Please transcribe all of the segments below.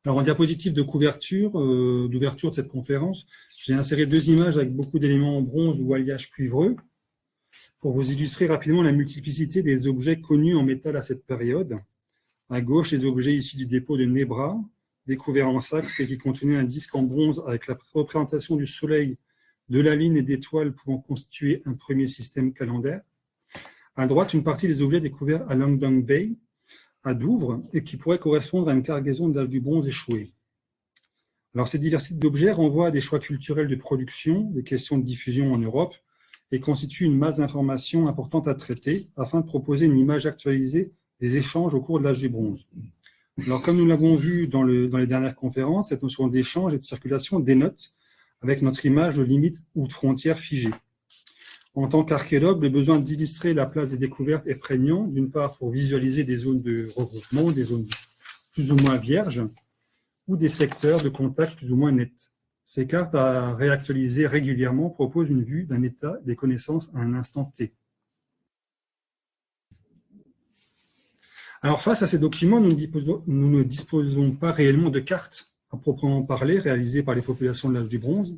Alors, en diapositive de couverture, d'ouverture de cette conférence, j'ai inséré deux images avec beaucoup d'éléments en bronze ou alliage cuivreux pour vous illustrer rapidement la multiplicité des objets connus en métal à cette période. À gauche, les objets issus du dépôt de Nebra, découvert en Saxe et qui contenait un disque en bronze avec la représentation du Soleil, de la Lune et d'étoiles pouvant constituer un premier système calendaire. À droite, une partie des objets découverts à Langdon Bay, à Douvres, et qui pourraient correspondre à une cargaison de l'âge du bronze échoué. Alors, ces diversités d'objets renvoient à des choix culturels de production, des questions de diffusion en Europe, et constituent une masse d'informations importante à traiter afin de proposer une image actualisée des échanges au cours de l'âge du bronze. Alors, comme nous l'avons vu dans les dernières conférences, cette notion d'échange et de circulation dénote avec notre image de limite ou de frontières figées. En tant qu'archéologue, le besoin d'illustrer la place des découvertes est prégnant, d'une part pour visualiser des zones de regroupement, des zones plus ou moins vierges, ou des secteurs de contact plus ou moins nets. Ces cartes à réactualiser régulièrement proposent une vue d'un état des connaissances à un instant T. Alors, face à ces documents, nous ne disposons pas réellement de cartes à proprement parler réalisées par les populations de l'âge du bronze,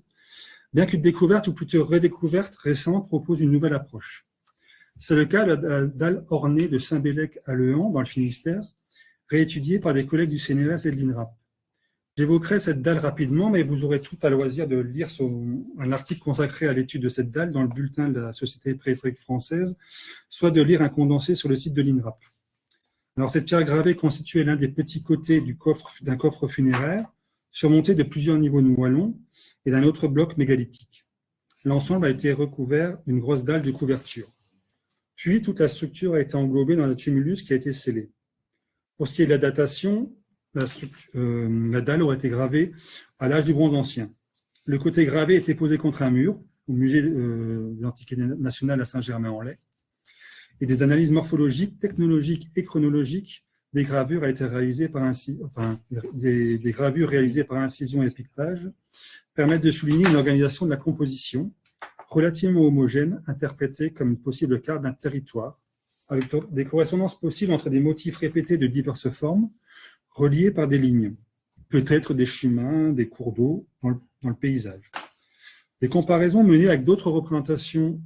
bien qu'une découverte ou plutôt redécouverte récente propose une nouvelle approche. C'est le cas de la dalle ornée de Saint-Bélec à Lehan, dans le Finistère, réétudiée par des collègues du CNRS et de l'INRAP. J'évoquerai cette dalle rapidement, mais vous aurez tout à loisir de lire un article consacré à l'étude de cette dalle dans le bulletin de la Société préhistorique française, soit de lire un condensé sur le site de l'INRAP. Alors, cette pierre gravée constituait l'un des petits côtés d'un coffre funéraire, surmonté de plusieurs niveaux de moellons et d'un autre bloc mégalithique. L'ensemble a été recouvert d'une grosse dalle de couverture. Puis, toute la structure a été englobée dans un tumulus qui a été scellé. Pour ce qui est de la datation, la dalle aurait été gravée à l'âge du bronze ancien. Le côté gravé était posé contre un mur, au musée des Antiquités nationales à Saint-Germain-en-Laye, et des analyses morphologiques, technologiques et chronologiques des gravures réalisées par incision et piquetage permettent de souligner une organisation de la composition relativement homogène, interprétée comme une possible carte d'un territoire, avec des correspondances possibles entre des motifs répétés de diverses formes, reliés par des lignes, peut-être des chemins, des cours d'eau dans le paysage. Des comparaisons menées avec d'autres représentations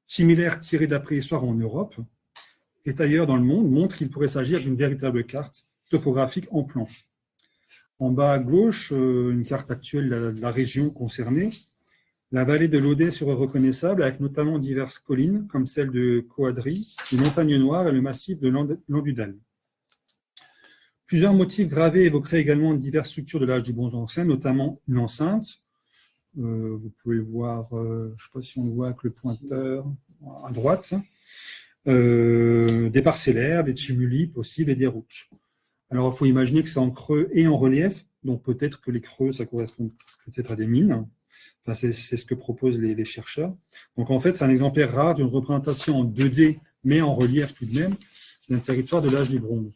similaires tirées de la préhistoire en Europe et ailleurs dans le monde montrent qu'il pourrait s'agir d'une véritable carte topographique en plan. En bas à gauche, une carte actuelle de la région concernée. La vallée de l'Audet serait reconnaissable avec notamment diverses collines comme celle de Coadry, les montagnes noires et le massif de Landudal. Plusieurs motifs gravés évoqueraient également diverses structures de l'âge du bronze ancien, notamment une enceinte. Vous pouvez le voir, je ne sais pas si on le voit avec le pointeur à droite, des parcellaires, des tumuli possibles et des routes. Alors, il faut imaginer que c'est en creux et en relief, donc peut-être que les creux, ça correspond peut-être à des mines. Enfin, c'est ce que proposent les chercheurs. Donc, en fait, c'est un exemplaire rare d'une représentation en 2D, mais en relief tout de même, d'un territoire de l'âge du bronze.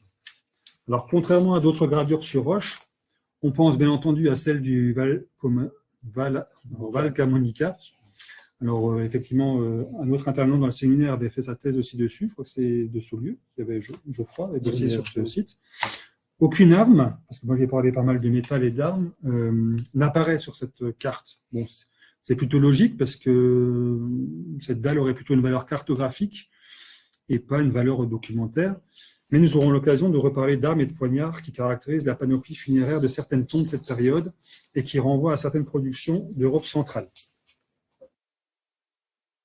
Alors, contrairement à d'autres gravures sur roche, on pense bien entendu à celle du Val Camonica. Alors, effectivement, un autre intervenant dans le séminaire avait fait sa thèse aussi dessus. Je crois que c'est de Saulieu, il y avait Geoffroy, et dossier sur ce site. Aucune arme, parce que moi j'ai parlé pas mal de métal et d'armes, n'apparaît sur cette carte. Bon, c'est plutôt logique parce que cette dalle aurait plutôt une valeur cartographique et pas une valeur documentaire. Mais nous aurons l'occasion de reparler d'armes et de poignards qui caractérisent la panoplie funéraire de certaines tombes de cette période et qui renvoient à certaines productions d'Europe centrale.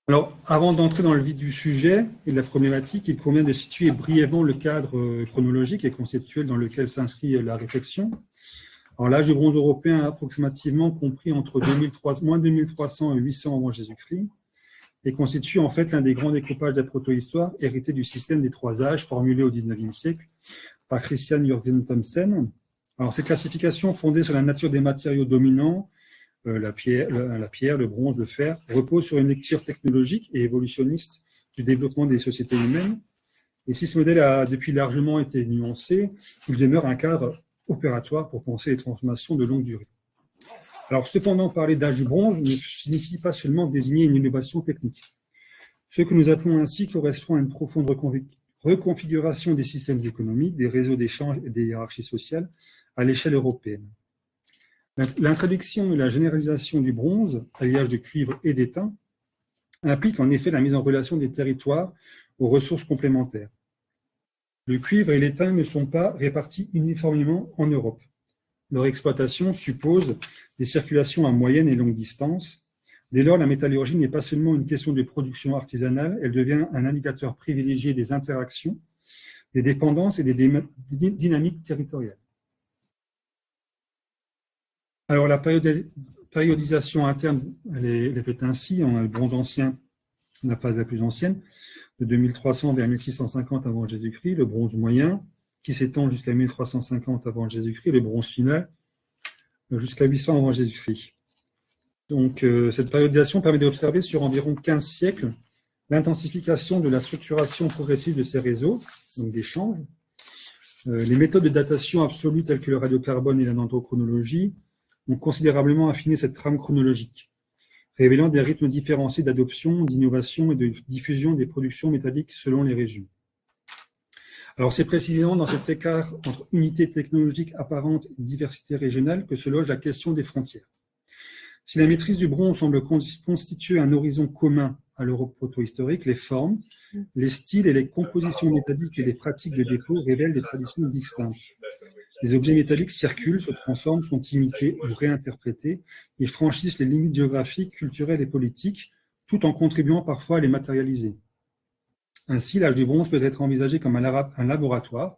Alors, avant d'entrer dans le vif du sujet et de la problématique, il convient de situer brièvement le cadre chronologique et conceptuel dans lequel s'inscrit la réflexion. Alors, l'âge du bronze européen approximativement compris entre moins 2300 et 800 avant Jésus-Christ et constitue en fait l'un des grands découpages de la protohistoire hérité du système des trois âges formulé au XIXe siècle par Christian Jørgensen Thomsen. Alors, ces classifications fondées sur la nature des matériaux dominants, la pierre, le bronze, le fer, repose sur une lecture technologique et évolutionniste du développement des sociétés humaines. Et si ce modèle a depuis largement été nuancé, il demeure un cadre opératoire pour penser les transformations de longue durée. Alors, cependant, parler d'âge du bronze ne signifie pas seulement désigner une innovation technique. Ce que nous appelons ainsi correspond à une profonde reconfiguration des systèmes économiques, des réseaux d'échange et des hiérarchies sociales à l'échelle européenne. L'introduction et la généralisation du bronze, alliage de cuivre et d'étain, implique en effet la mise en relation des territoires aux ressources complémentaires. Le cuivre et l'étain ne sont pas répartis uniformément en Europe. Leur exploitation suppose des circulations à moyenne et longue distance. Dès lors, la métallurgie n'est pas seulement une question de production artisanale, elle devient un indicateur privilégié des interactions, des dépendances et des dynamiques territoriales. Alors, la périodisation interne, elle est faite ainsi. On a le bronze ancien, la phase la plus ancienne, de 2300 vers 1650 avant Jésus-Christ, le bronze moyen, qui s'étend jusqu'à 1350 avant Jésus-Christ, le bronze final, jusqu'à 800 avant Jésus-Christ. Donc, cette périodisation permet d'observer sur environ 15 siècles l'intensification de la structuration progressive de ces réseaux, donc d'échanges. Les méthodes de datation absolue telles que le radiocarbone et la dendrochronologie ont considérablement affiné cette trame chronologique, révélant des rythmes différenciés d'adoption, d'innovation et de diffusion des productions métalliques selon les régions. Alors, c'est précisément dans cet écart entre unité technologique apparente et diversité régionale que se loge la question des frontières. Si la maîtrise du bronze semble constituer un horizon commun à l'Europe proto-historique, les formes, les styles et les compositions métalliques et les pratiques de dépôt révèlent des traditions distinctes. Les objets métalliques circulent, se transforment, sont imités ou réinterprétés. Ils franchissent les limites géographiques, culturelles et politiques, tout en contribuant parfois à les matérialiser. Ainsi, l'âge du bronze peut être envisagé comme un laboratoire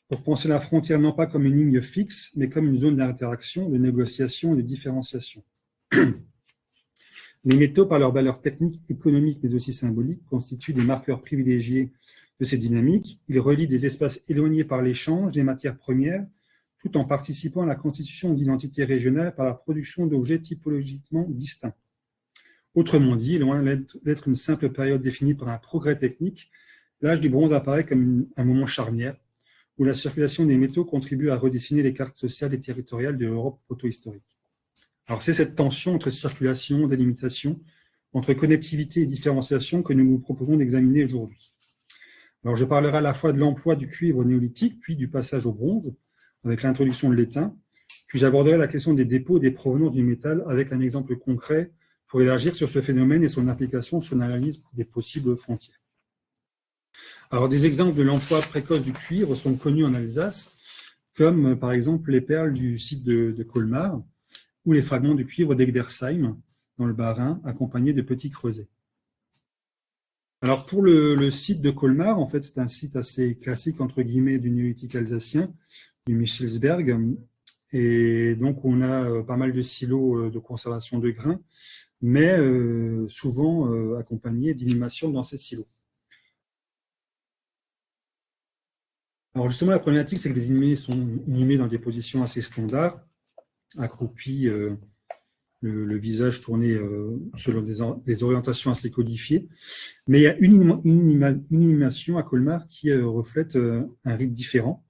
pour penser la frontière non pas comme une ligne fixe, mais comme une zone d'interaction, de négociation et de différenciation. Les métaux, par leur valeur technique, économique, mais aussi symbolique, constituent des marqueurs privilégiés de ces dynamiques. Ils relient des espaces éloignés par l'échange des matières premières, tout en participant à la constitution d'identités régionales par la production d'objets typologiquement distincts. Autrement dit, loin d'être une simple période définie par un progrès technique, l'âge du bronze apparaît comme un moment charnière, où la circulation des métaux contribue à redessiner les cartes sociales et territoriales de l'Europe proto-historique. Alors, c'est cette tension entre circulation, délimitation, entre connectivité et différenciation que nous vous proposons d'examiner aujourd'hui. Alors, je parlerai à la fois de l'emploi du cuivre au néolithique, puis du passage au bronze, avec l'introduction de l'étain, puis j'aborderai la question des dépôts et des provenances du métal avec un exemple concret pour élargir sur ce phénomène et son application sur l'analyse des possibles frontières. Alors, des exemples de l'emploi précoce du cuivre sont connus en Alsace, comme par exemple les perles du site de Colmar, ou les fragments de cuivre d'Egbersheim, dans le Bas-Rhin, accompagnés de petits creusets. Alors pour le site de Colmar, en fait, c'est un site assez classique, entre guillemets, du néolithique alsacien, du Michelsberg, et donc on a pas mal de silos de conservation de grains, mais souvent accompagnés d'inhumations dans ces silos. Alors justement, la problématique, c'est que les inhumés sont inhumés dans des positions assez standards, accroupis, le visage tourné selon des orientations assez codifiées. Mais il y a une inhumation à Colmar qui reflète un rite différent,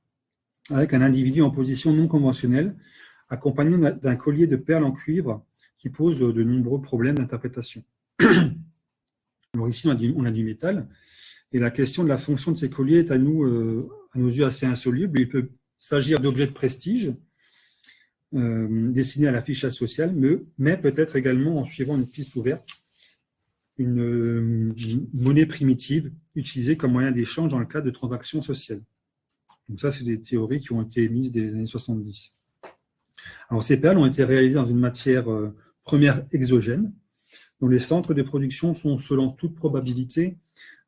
avec un individu en position non conventionnelle, accompagné d'un collier de perles en cuivre qui pose de nombreux problèmes d'interprétation. Alors ici, on a du métal, et la question de la fonction de ces colliers est à nos yeux assez insoluble. Il peut s'agir d'objets de prestige, destinés à l'affichage social, mais peut-être également, en suivant une piste ouverte, une monnaie primitive utilisée comme moyen d'échange dans le cadre de transactions sociales. Donc ça, c'est des théories qui ont été émises dès les années 70. Alors ces perles ont été réalisées dans une matière première exogène, dont les centres de production sont, selon toute probabilité,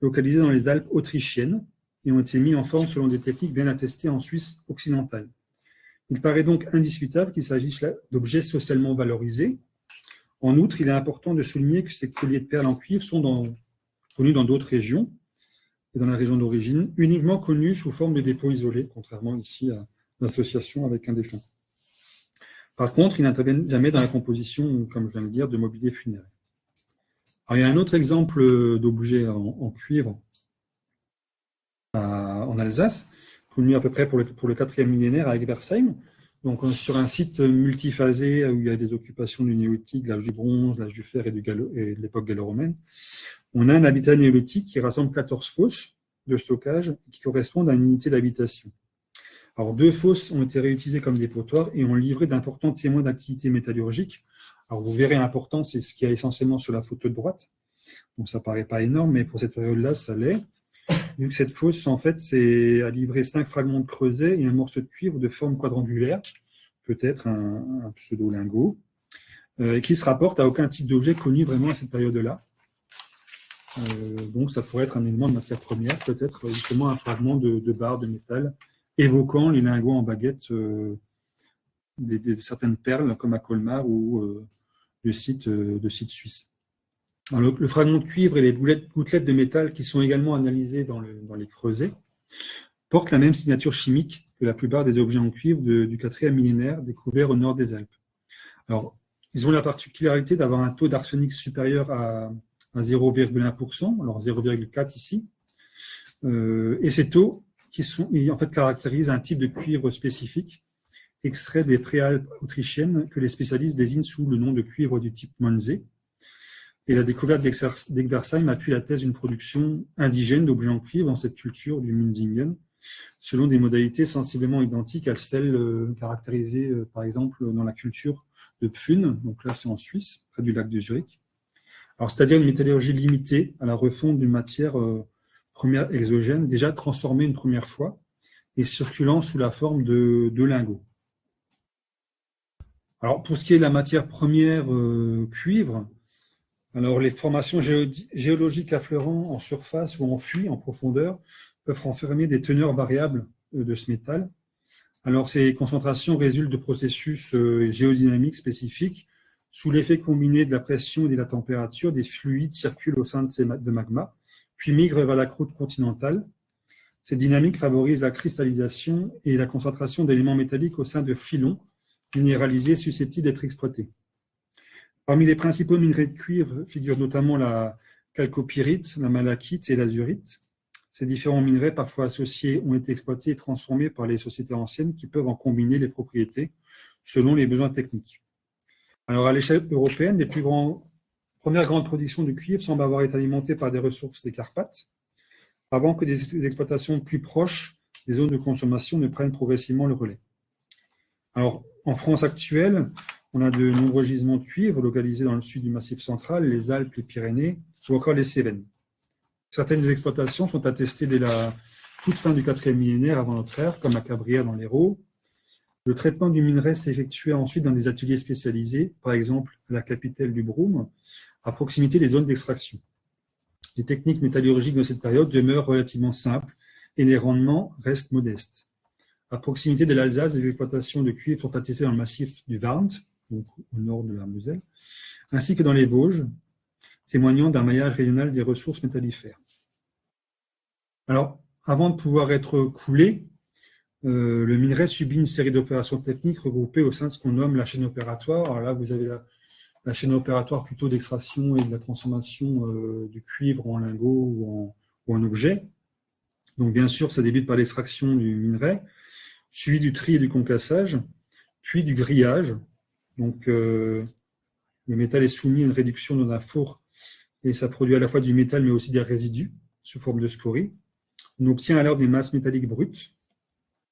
localisés dans les Alpes autrichiennes et ont été mis en forme selon des techniques bien attestées en Suisse occidentale. Il paraît donc indiscutable qu'il s'agisse là d'objets socialement valorisés. En outre, il est important de souligner que ces colliers de perles en cuivre sont connus dans d'autres régions, et dans la région d'origine, uniquement connus sous forme de dépôts isolés, contrairement ici à l'association avec un défunt. Par contre, ils n'interviennent jamais dans la composition, comme je viens de le dire, de mobilier funéraire. Alors, il y a un autre exemple d'objet en cuivre en Alsace, connu à peu près pour le 4e millénaire à Egbersheim, donc sur un site multiphasé où il y a des occupations du néolithique, l'âge du bronze, l'âge du fer et de l'époque gallo-romaine. On a un habitat néolithique qui rassemble 14 fosses de stockage qui correspondent à une unité d'habitation. Alors, 2 fosses ont été réutilisées comme dépotoirs et ont livré d'importants témoins d'activité métallurgique. Alors, vous verrez, important, c'est ce qu'il y a essentiellement sur la photo de droite. Donc, ça ne paraît pas énorme, mais pour cette période-là, ça l'est. Vu que cette fosse, en fait, a livré 5 fragments de creuset et un morceau de cuivre de forme quadrangulaire, peut-être un pseudo-lingot, qui se rapporte à aucun type d'objet connu vraiment à cette période-là. Donc, ça pourrait être un élément de matière première, peut-être justement un fragment de barre de métal, évoquant les lingots en baguette de certaines perles, comme à Colmar ou de sites suisses. Alors, le fragment de cuivre et les gouttelettes de métal qui sont également analysées dans les creusets portent la même signature chimique que la plupart des objets en cuivre du 4e millénaire découverts au nord des Alpes. Alors, ils ont la particularité d'avoir un taux d'arsenic supérieur à 0,1%, alors 0,4 ici, et ces taux qui en fait caractérisent un type de cuivre spécifique extrait des préalpes autrichiennes que les spécialistes désignent sous le nom de cuivre du type Monzé. Et la découverte d'Egversheim appuie la thèse d'une production indigène d'objets en cuivre dans cette culture du Münzingen, selon des modalités sensiblement identiques à celles caractérisées, par exemple, dans la culture de Pfun, donc là c'est en Suisse, près du lac de Zurich. Alors, c'est-à-dire une métallurgie limitée à la refonte d'une matière première exogène, déjà transformée une première fois et circulant sous la forme de lingots. Alors, pour ce qui est de la matière première cuivre, alors les formations géologiques affleurant en surface ou en fuite, en profondeur, peuvent renfermer des teneurs variables de ce métal. Alors, ces concentrations résultent de processus géodynamiques spécifiques. Sous l'effet combiné de la pression et de la température, des fluides circulent au sein de magma, puis migrent vers la croûte continentale. Cette dynamique favorise la cristallisation et la concentration d'éléments métalliques au sein de filons minéralisés susceptibles d'être exploités. Parmi les principaux minerais de cuivre figurent notamment la chalcopyrite, la malachite et l'azurite. Ces différents minerais, parfois associés, ont été exploités et transformés par les sociétés anciennes qui peuvent en combiner les propriétés selon les besoins techniques. Alors, à l'échelle européenne, les premières grandes productions de cuivre semblent avoir été alimentées par des ressources des Carpates, avant que des exploitations plus proches des zones de consommation ne prennent progressivement le relais. Alors, en France actuelle, on a de nombreux gisements de cuivre localisés dans le sud du Massif central, les Alpes, les Pyrénées ou encore les Cévennes. Certaines exploitations sont attestées dès la toute fin du 4e millénaire avant notre ère, comme à Cabrières dans l'Hérault. Le traitement du minerai s'effectuait ensuite dans des ateliers spécialisés, par exemple à la capitale du Broum, à proximité des zones d'extraction. Les techniques métallurgiques de cette période demeurent relativement simples et les rendements restent modestes. À proximité de l'Alsace, des exploitations de cuivre sont attestées dans le massif du Warnt, donc au nord de la Moselle, ainsi que dans les Vosges, témoignant d'un maillage régional des ressources métallifères. Alors, avant de pouvoir être coulé, le minerai subit une série d'opérations techniques regroupées au sein de ce qu'on nomme la chaîne opératoire. Alors là, vous avez la chaîne opératoire plutôt d'extraction et de la transformation du cuivre en lingot ou en objet. Donc, bien sûr, ça débute par l'extraction du minerai, suivi du tri et du concassage, puis du grillage. Donc, le métal est soumis à une réduction dans un four et ça produit à la fois du métal mais aussi des résidus sous forme de scories. On obtient alors des masses métalliques brutes,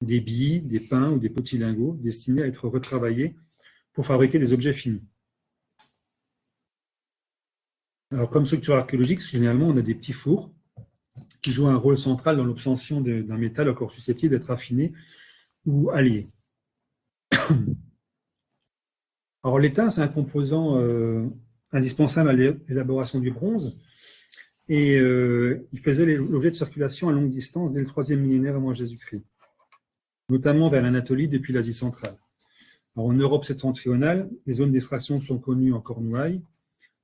des billes, des pains ou des petits lingots destinés à être retravaillés pour fabriquer des objets finis. Alors, comme structure archéologique, généralement, on a des petits fours qui jouent un rôle central dans l'obtention d'un métal encore susceptible d'être affiné ou allié. Alors, l'étain, c'est un composant indispensable à l'élaboration du bronze et il faisait l'objet de circulation à longue distance dès le 3e millénaire avant Jésus-Christ, notamment vers l'Anatolie depuis l'Asie centrale. Alors, en Europe septentrionale, les zones d'extraction sont connues en Cornouailles,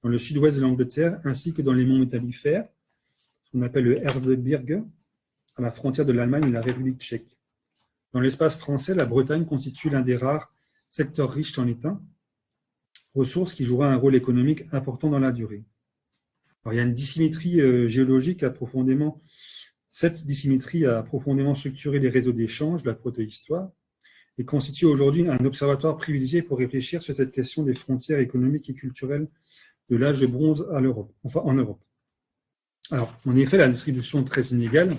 dans le sud-ouest de l'Angleterre, ainsi que dans les monts métallifères, ce qu'on appelle le Erzgebirge, à la frontière de l'Allemagne et de la République tchèque. Dans l'espace français, la Bretagne constitue l'un des rares secteurs riches en étain, ressource qui jouera un rôle économique important dans la durée. Alors, il y a une dissymétrie géologique cette dissymétrie a profondément structuré les réseaux d'échange de la protohistoire et constitue aujourd'hui un observatoire privilégié pour réfléchir sur cette question des frontières économiques et culturelles de l'âge de bronze en Europe. Alors, en effet, la distribution très inégale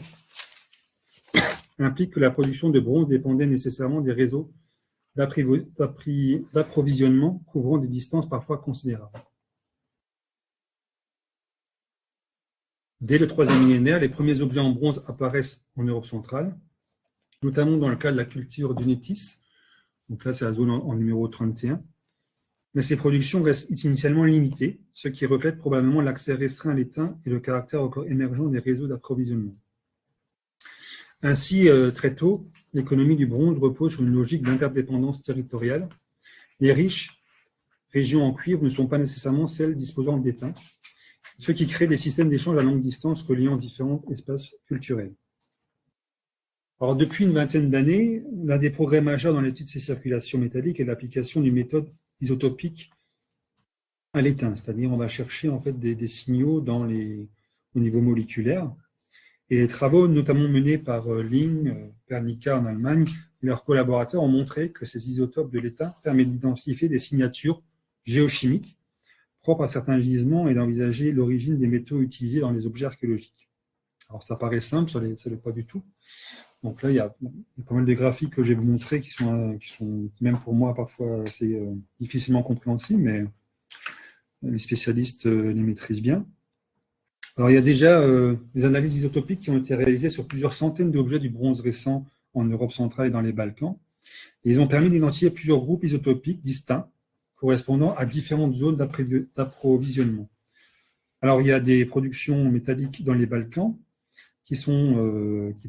implique que la production de bronze dépendait nécessairement des réseaux d'approvisionnement couvrant des distances parfois considérables. Dès le IIIe millénaire, les premiers objets en bronze apparaissent en Europe centrale, notamment dans le cas de la culture du Nétis. Donc là, c'est la zone en numéro 31. Mais ces productions restent initialement limitées, ce qui reflète probablement l'accès restreint à l'étain et le caractère encore émergent des réseaux d'approvisionnement. Ainsi, très tôt, l'économie du bronze repose sur une logique d'interdépendance territoriale. Les riches régions en cuivre ne sont pas nécessairement celles disposant d'étain, ce qui crée des systèmes d'échange à longue distance reliant différents espaces culturels. Alors, depuis une vingtaine d'années, l'un des progrès majeurs dans l'étude de ces circulations métalliques est l'application d'une méthode isotopique à l'étain, c'est-à-dire on va chercher en fait des signaux au niveau moléculaire. Et les travaux, notamment menés par Ling, Pernica en Allemagne, et leurs collaborateurs ont montré que ces isotopes de l'étain permettent d'identifier des signatures géochimiques propres à certains gisements et d'envisager l'origine des métaux utilisés dans les objets archéologiques. Alors ça paraît simple, ça l'est pas du tout. Donc là, il y a pas mal de graphiques que je vais vous montrer qui sont même pour moi parfois assez difficilement compréhensibles, mais les spécialistes les maîtrisent bien. Alors il y a déjà des analyses isotopiques qui ont été réalisées sur plusieurs centaines d'objets du bronze récent en Europe centrale et dans les Balkans. Et ils ont permis d'identifier plusieurs groupes isotopiques distincts correspondant à différentes zones d'approvisionnement. Alors il y a des productions métalliques dans les Balkans qui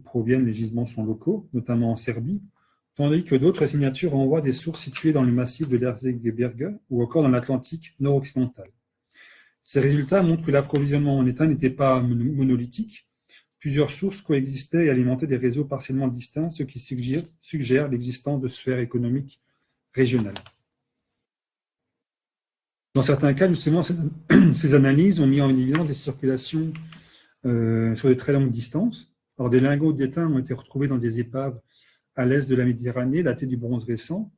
proviennent, les gisements sont locaux, notamment en Serbie, tandis que d'autres signatures renvoient des sources situées dans le massif de l'Erzgebirge ou encore dans l'Atlantique nord-occidental. Ces résultats montrent que l'approvisionnement en étain n'était pas monolithique. Plusieurs sources coexistaient et alimentaient des réseaux partiellement distincts, ce qui suggère l'existence de sphères économiques régionales. Dans certains cas, justement, ces analyses ont mis en évidence des circulations sur de très longues distances. Alors, des lingots d'étain ont été retrouvés dans des épaves à l'est de la Méditerranée, datées du bronze récent,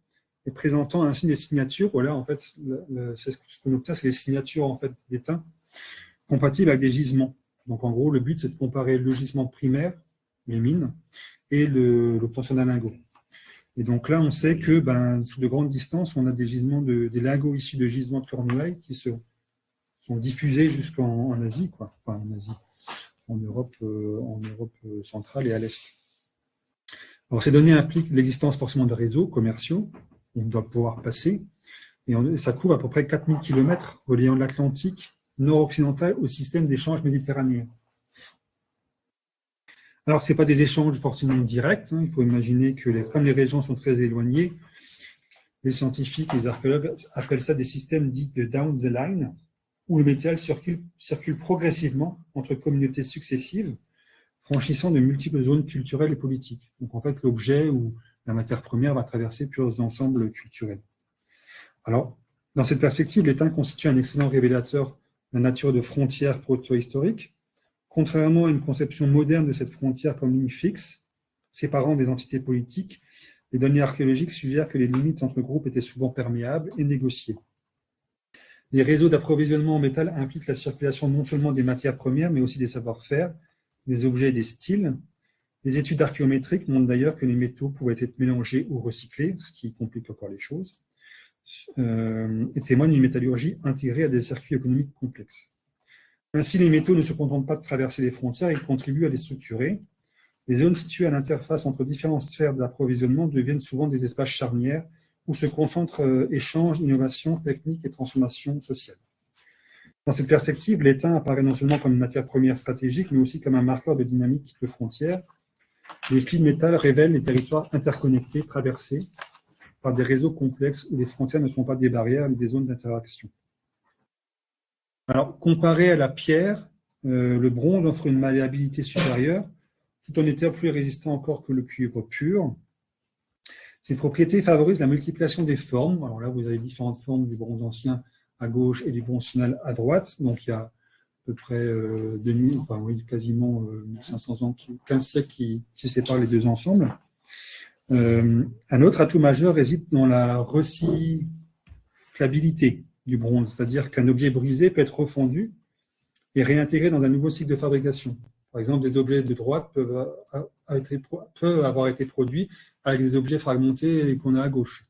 et présentant ainsi des signatures. Voilà, en fait, ce qu'on obtient, c'est des signatures en fait, d'étain compatibles avec des gisements. Donc, en gros, le but, c'est de comparer le gisement primaire, les mines, et l'obtention d'un lingot. Et donc là, on sait que sous de grandes distances, on a des lingots issus de gisements de cornouailles qui sont diffusés jusqu'en Asie, quoi. Enfin, en Asie, en Europe centrale et à l'est. Alors, ces données impliquent l'existence forcément de réseaux commerciaux, on doit pouvoir passer, et ça couvre à peu près 4000 km reliant l'Atlantique nord-occidental au système d'échange méditerranéen. Alors, ce n'est pas des échanges forcément directs, il faut imaginer que comme les régions sont très éloignées, les scientifiques, les archéologues appellent ça des systèmes dits de down the line, où le métal circule progressivement entre communautés successives, franchissant de multiples zones culturelles et politiques. Donc, en fait, l'objet ou la matière première va traverser plusieurs ensembles culturels. Alors, dans cette perspective, l'étain constitue un excellent révélateur de la nature de frontières proto-historiques. Contrairement à une conception moderne de cette frontière comme ligne fixe, séparant des entités politiques, les données archéologiques suggèrent que les limites entre groupes étaient souvent perméables et négociées. Les réseaux d'approvisionnement en métal impliquent la circulation non seulement des matières premières, mais aussi des savoir-faire, des objets et des styles. Les études archéométriques montrent d'ailleurs que les métaux pouvaient être mélangés ou recyclés, ce qui complique encore les choses, et témoignent d'une métallurgie intégrée à des circuits économiques complexes. Ainsi, les métaux ne se contentent pas de traverser les frontières, ils contribuent à les structurer. Les zones situées à l'interface entre différentes sphères d'approvisionnement deviennent souvent des espaces charnières où se concentrent échanges, innovations, techniques et transformations sociales. Dans cette perspective, l'étain apparaît non seulement comme une matière première stratégique, mais aussi comme un marqueur de dynamique de frontières. Les fils de métal révèlent les territoires interconnectés, traversés par des réseaux complexes où les frontières ne sont pas des barrières, mais des zones d'interaction. Alors, comparé à la pierre, le bronze offre une malléabilité supérieure, tout en étant plus résistant encore que le cuivre pur. Ces propriétés favorisent la multiplication des formes. Alors là, vous avez différentes formes du bronze ancien à gauche et du bronze final à droite. Donc, il y a à peu près quasiment 1500 ans, 15 siècles qui séparent les deux ensembles. Un autre atout majeur réside dans la recyclabilité du bronze, c'est-à-dire qu'un objet brisé peut être refondu et réintégré dans un nouveau cycle de fabrication. Par exemple, des objets de droite peuvent avoir été produits avec des objets fragmentés qu'on a à gauche.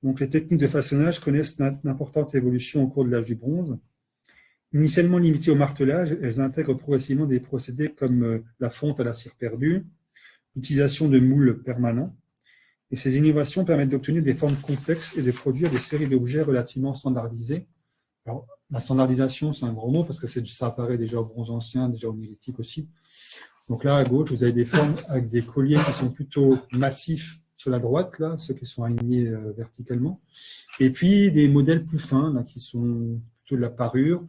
Donc, les techniques de façonnage connaissent une importante évolution au cours de l'âge du bronze. Initialement limitées au martelage, elles intègrent progressivement des procédés comme la fonte à la cire perdue, l'utilisation de moules permanents. Et ces innovations permettent d'obtenir des formes complexes et de produire des séries d'objets relativement standardisés. Alors, la standardisation, c'est un gros mot parce que ça apparaît déjà au bronze ancien, déjà au néolithique aussi. Donc là, à gauche, vous avez des formes avec des colliers qui sont plutôt massifs sur la droite, là, ceux qui sont alignés verticalement. Et puis des modèles plus fins, là, qui sont plutôt de la parure.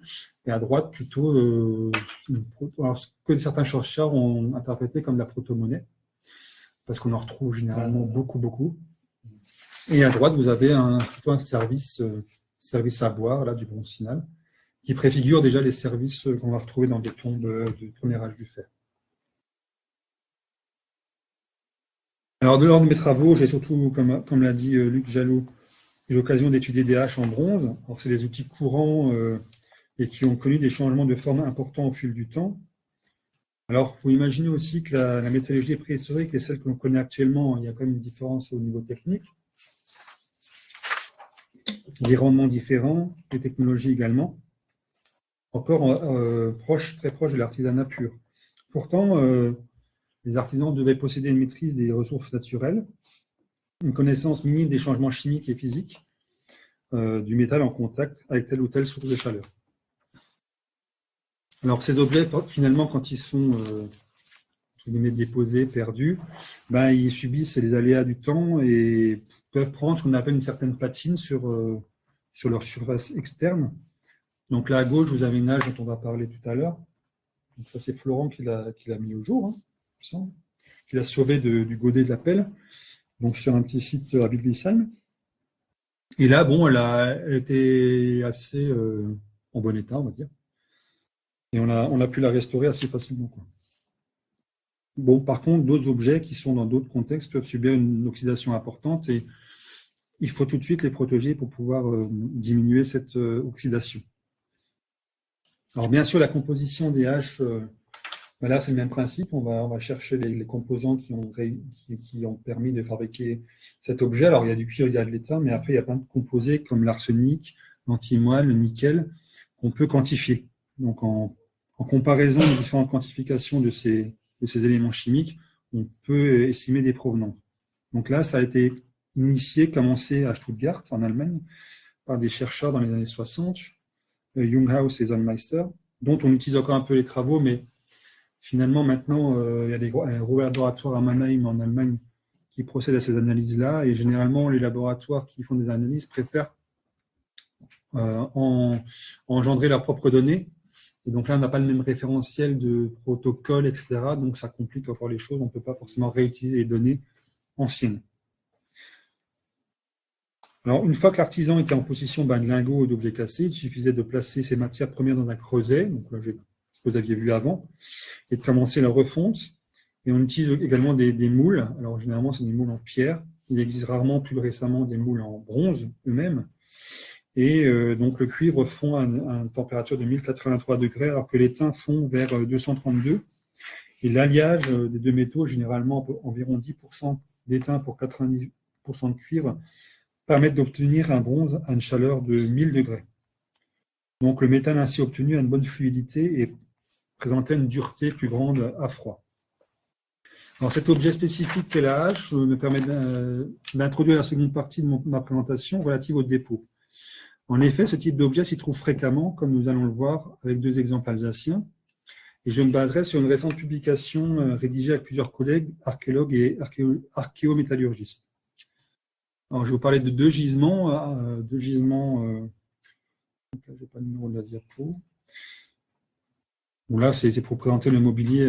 Et à droite, plutôt alors, ce que certains chercheurs ont interprété comme la proto-monnaie, parce qu'on en retrouve généralement beaucoup. Et à droite, vous avez plutôt un service à boire, là, du bronze final, qui préfigure déjà les services qu'on va retrouver dans des tombes du premier âge du fer. Alors, de l'ordre de mes travaux, j'ai surtout, comme l'a dit Luc Jalot, eu l'occasion d'étudier des haches en bronze. Alors, c'est des outils courants et qui ont connu des changements de forme importants au fil du temps. Alors, il faut imaginer aussi que la métallurgie préhistorique et celle que l'on connaît actuellement, il y a quand même une différence au niveau technique. Des rendements différents, des technologies également, encore très proches de l'artisanat pur. Pourtant, les artisans devaient posséder une maîtrise des ressources naturelles, une connaissance minime des changements chimiques et physiques du métal en contact avec telle ou telle source de chaleur. Alors, ces objets, finalement, quand ils sont déposés, perdus, ils subissent les aléas du temps et peuvent prendre ce qu'on appelle une certaine patine sur leur surface externe. Donc là, à gauche, vous avez une hache dont on va parler tout à l'heure. Donc ça, c'est Florent qui l'a mis au jour, qui l'a sauvé du godet de la pelle, donc sur un petit site à Willisheim. Et là, bon, elle était assez en bon état, on va dire. Et on a pu la restaurer assez facilement, quoi. Bon, par contre, d'autres objets qui sont dans d'autres contextes peuvent subir une oxydation importante et il faut tout de suite les protéger pour pouvoir diminuer cette oxydation. Alors, bien sûr, la composition des haches, là, c'est le même principe. On va chercher les composants qui ont permis de fabriquer cet objet. Alors, il y a du cuivre, il y a de l'étain, mais après, il y a plein de composés comme l'arsenic, l'antimoine, le nickel, qu'on peut quantifier. Donc, en comparaison des différentes quantifications de ces éléments chimiques, on peut estimer des provenances. Donc là, ça a été commencé à Stuttgart, en Allemagne, par des chercheurs dans les années 60, Junghaus et Zonnmeister, dont on utilise encore un peu les travaux, mais finalement, maintenant, il y a un gros laboratoire à Mannheim, en Allemagne, qui procède à ces analyses-là, et généralement, les laboratoires qui font des analyses préfèrent engendrer leurs propres données. Et donc là, on n'a pas le même référentiel de protocole, etc. Donc, ça complique encore les choses. On ne peut pas forcément réutiliser les données anciennes. Alors, une fois que l'artisan était en possession de lingots ou d'objets cassés, il suffisait de placer ces matières premières dans un creuset, donc là, ce que vous aviez vu avant, et de commencer la refonte. Et on utilise également des moules. Alors, généralement, c'est des moules en pierre. Il existe rarement, plus récemment, des moules en bronze eux-mêmes. Et donc, le cuivre fond à une température de 1083 degrés, alors que l'étain fond vers 232. Et l'alliage des deux métaux, généralement environ 10% d'étain pour 90% de cuivre, permettent d'obtenir un bronze à une chaleur de 1000 degrés. Donc, le métal ainsi obtenu a une bonne fluidité et présentait une dureté plus grande à froid. Alors, cet objet spécifique qu'est la hache me permet d'introduire la seconde partie de ma présentation relative au dépôt. En effet, ce type d'objet s'y trouve fréquemment, comme nous allons le voir avec deux exemples alsaciens. Et je me baserai sur une récente publication rédigée avec plusieurs collègues, archéologues et archéométallurgistes. Alors, je vais vous parler de deux gisements. Donc là, je n'ai pas le numéro de la diapo. Bon, là, c'est pour présenter le mobilier.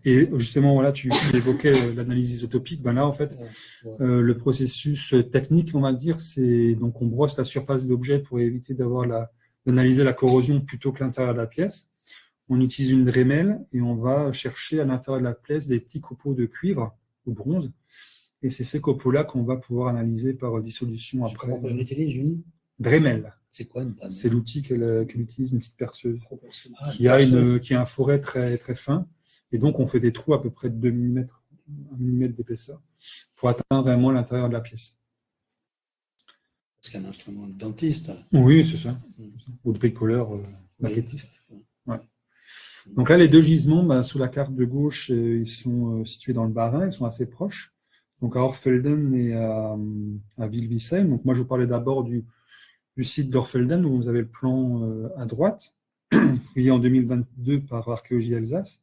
Et justement, voilà, tu évoquais l'analyse isotopique. Là, en fait, le processus technique, on va dire, c'est donc on brosse la surface de l'objet pour éviter d'analyser la corrosion plutôt que l'intérieur de la pièce. On utilise une Dremel et on va chercher à l'intérieur de la pièce des petits copeaux de cuivre ou bronze. Et c'est ces copeaux-là qu'on va pouvoir analyser par dissolution après. On utilise une Dremel. C'est quoi une Dremel? C'est l'outil qu'elle utilise, une petite perceuse, qui a un fourret très, très fin Et donc, on fait des trous à peu près de 2 mm, 1 mm d'épaisseur pour atteindre vraiment l'intérieur de la pièce. C'est un instrument de dentiste. Oui, c'est ça. Ou de bricoleur, maquettiste. Ouais. Donc là, les deux gisements, sous la carte de gauche, ils sont situés dans le Bas-Rhin, ils sont assez proches. Donc à Orfelden et à Wilvisheim. Donc moi, je vous parlais d'abord du site d'Orfelden, où vous avez le plan à droite, fouillé en 2022 par Archéologie Alsace.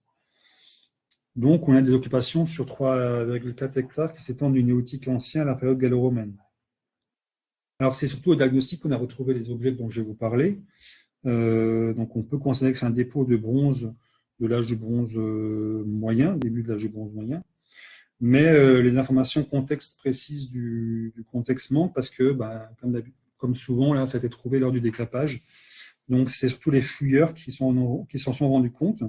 Donc on a des occupations sur 3,4 hectares qui s'étendent du néolithique ancien à la période gallo-romaine. Alors c'est surtout au diagnostic qu'on a retrouvé les objets dont je vais vous parler. Donc on peut considérer que c'est un dépôt de bronze de l'âge du bronze moyen, début de l'âge du bronze moyen. Mais les informations contexte précises du contexte manquent parce que, comme souvent, là, ça a été trouvé lors du décapage. Donc c'est surtout les fouilleurs qui s'en sont rendus compte.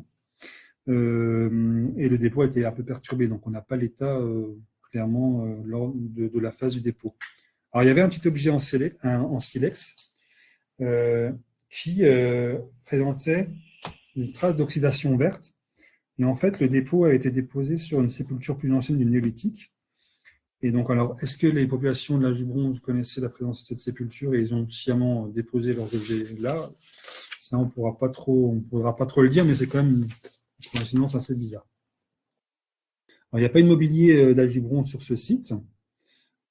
Et le dépôt a été un peu perturbé, donc on n'a pas l'état clairement lors de la phase du dépôt. Alors il y avait un petit objet en silex qui présentait une trace d'oxydation verte. Et en fait, le dépôt a été déposé sur une sépulture plus ancienne du néolithique. Et donc, alors, est-ce que les populations de l'âge du bronze connaissaient la présence de cette sépulture et ils ont sciemment déposé leurs objets là? Ça, on ne pourra pas trop le dire, mais c'est quand même une coïncidence assez bizarre. Alors, il n'y a pas de mobilier d'âge du bronze sur ce site.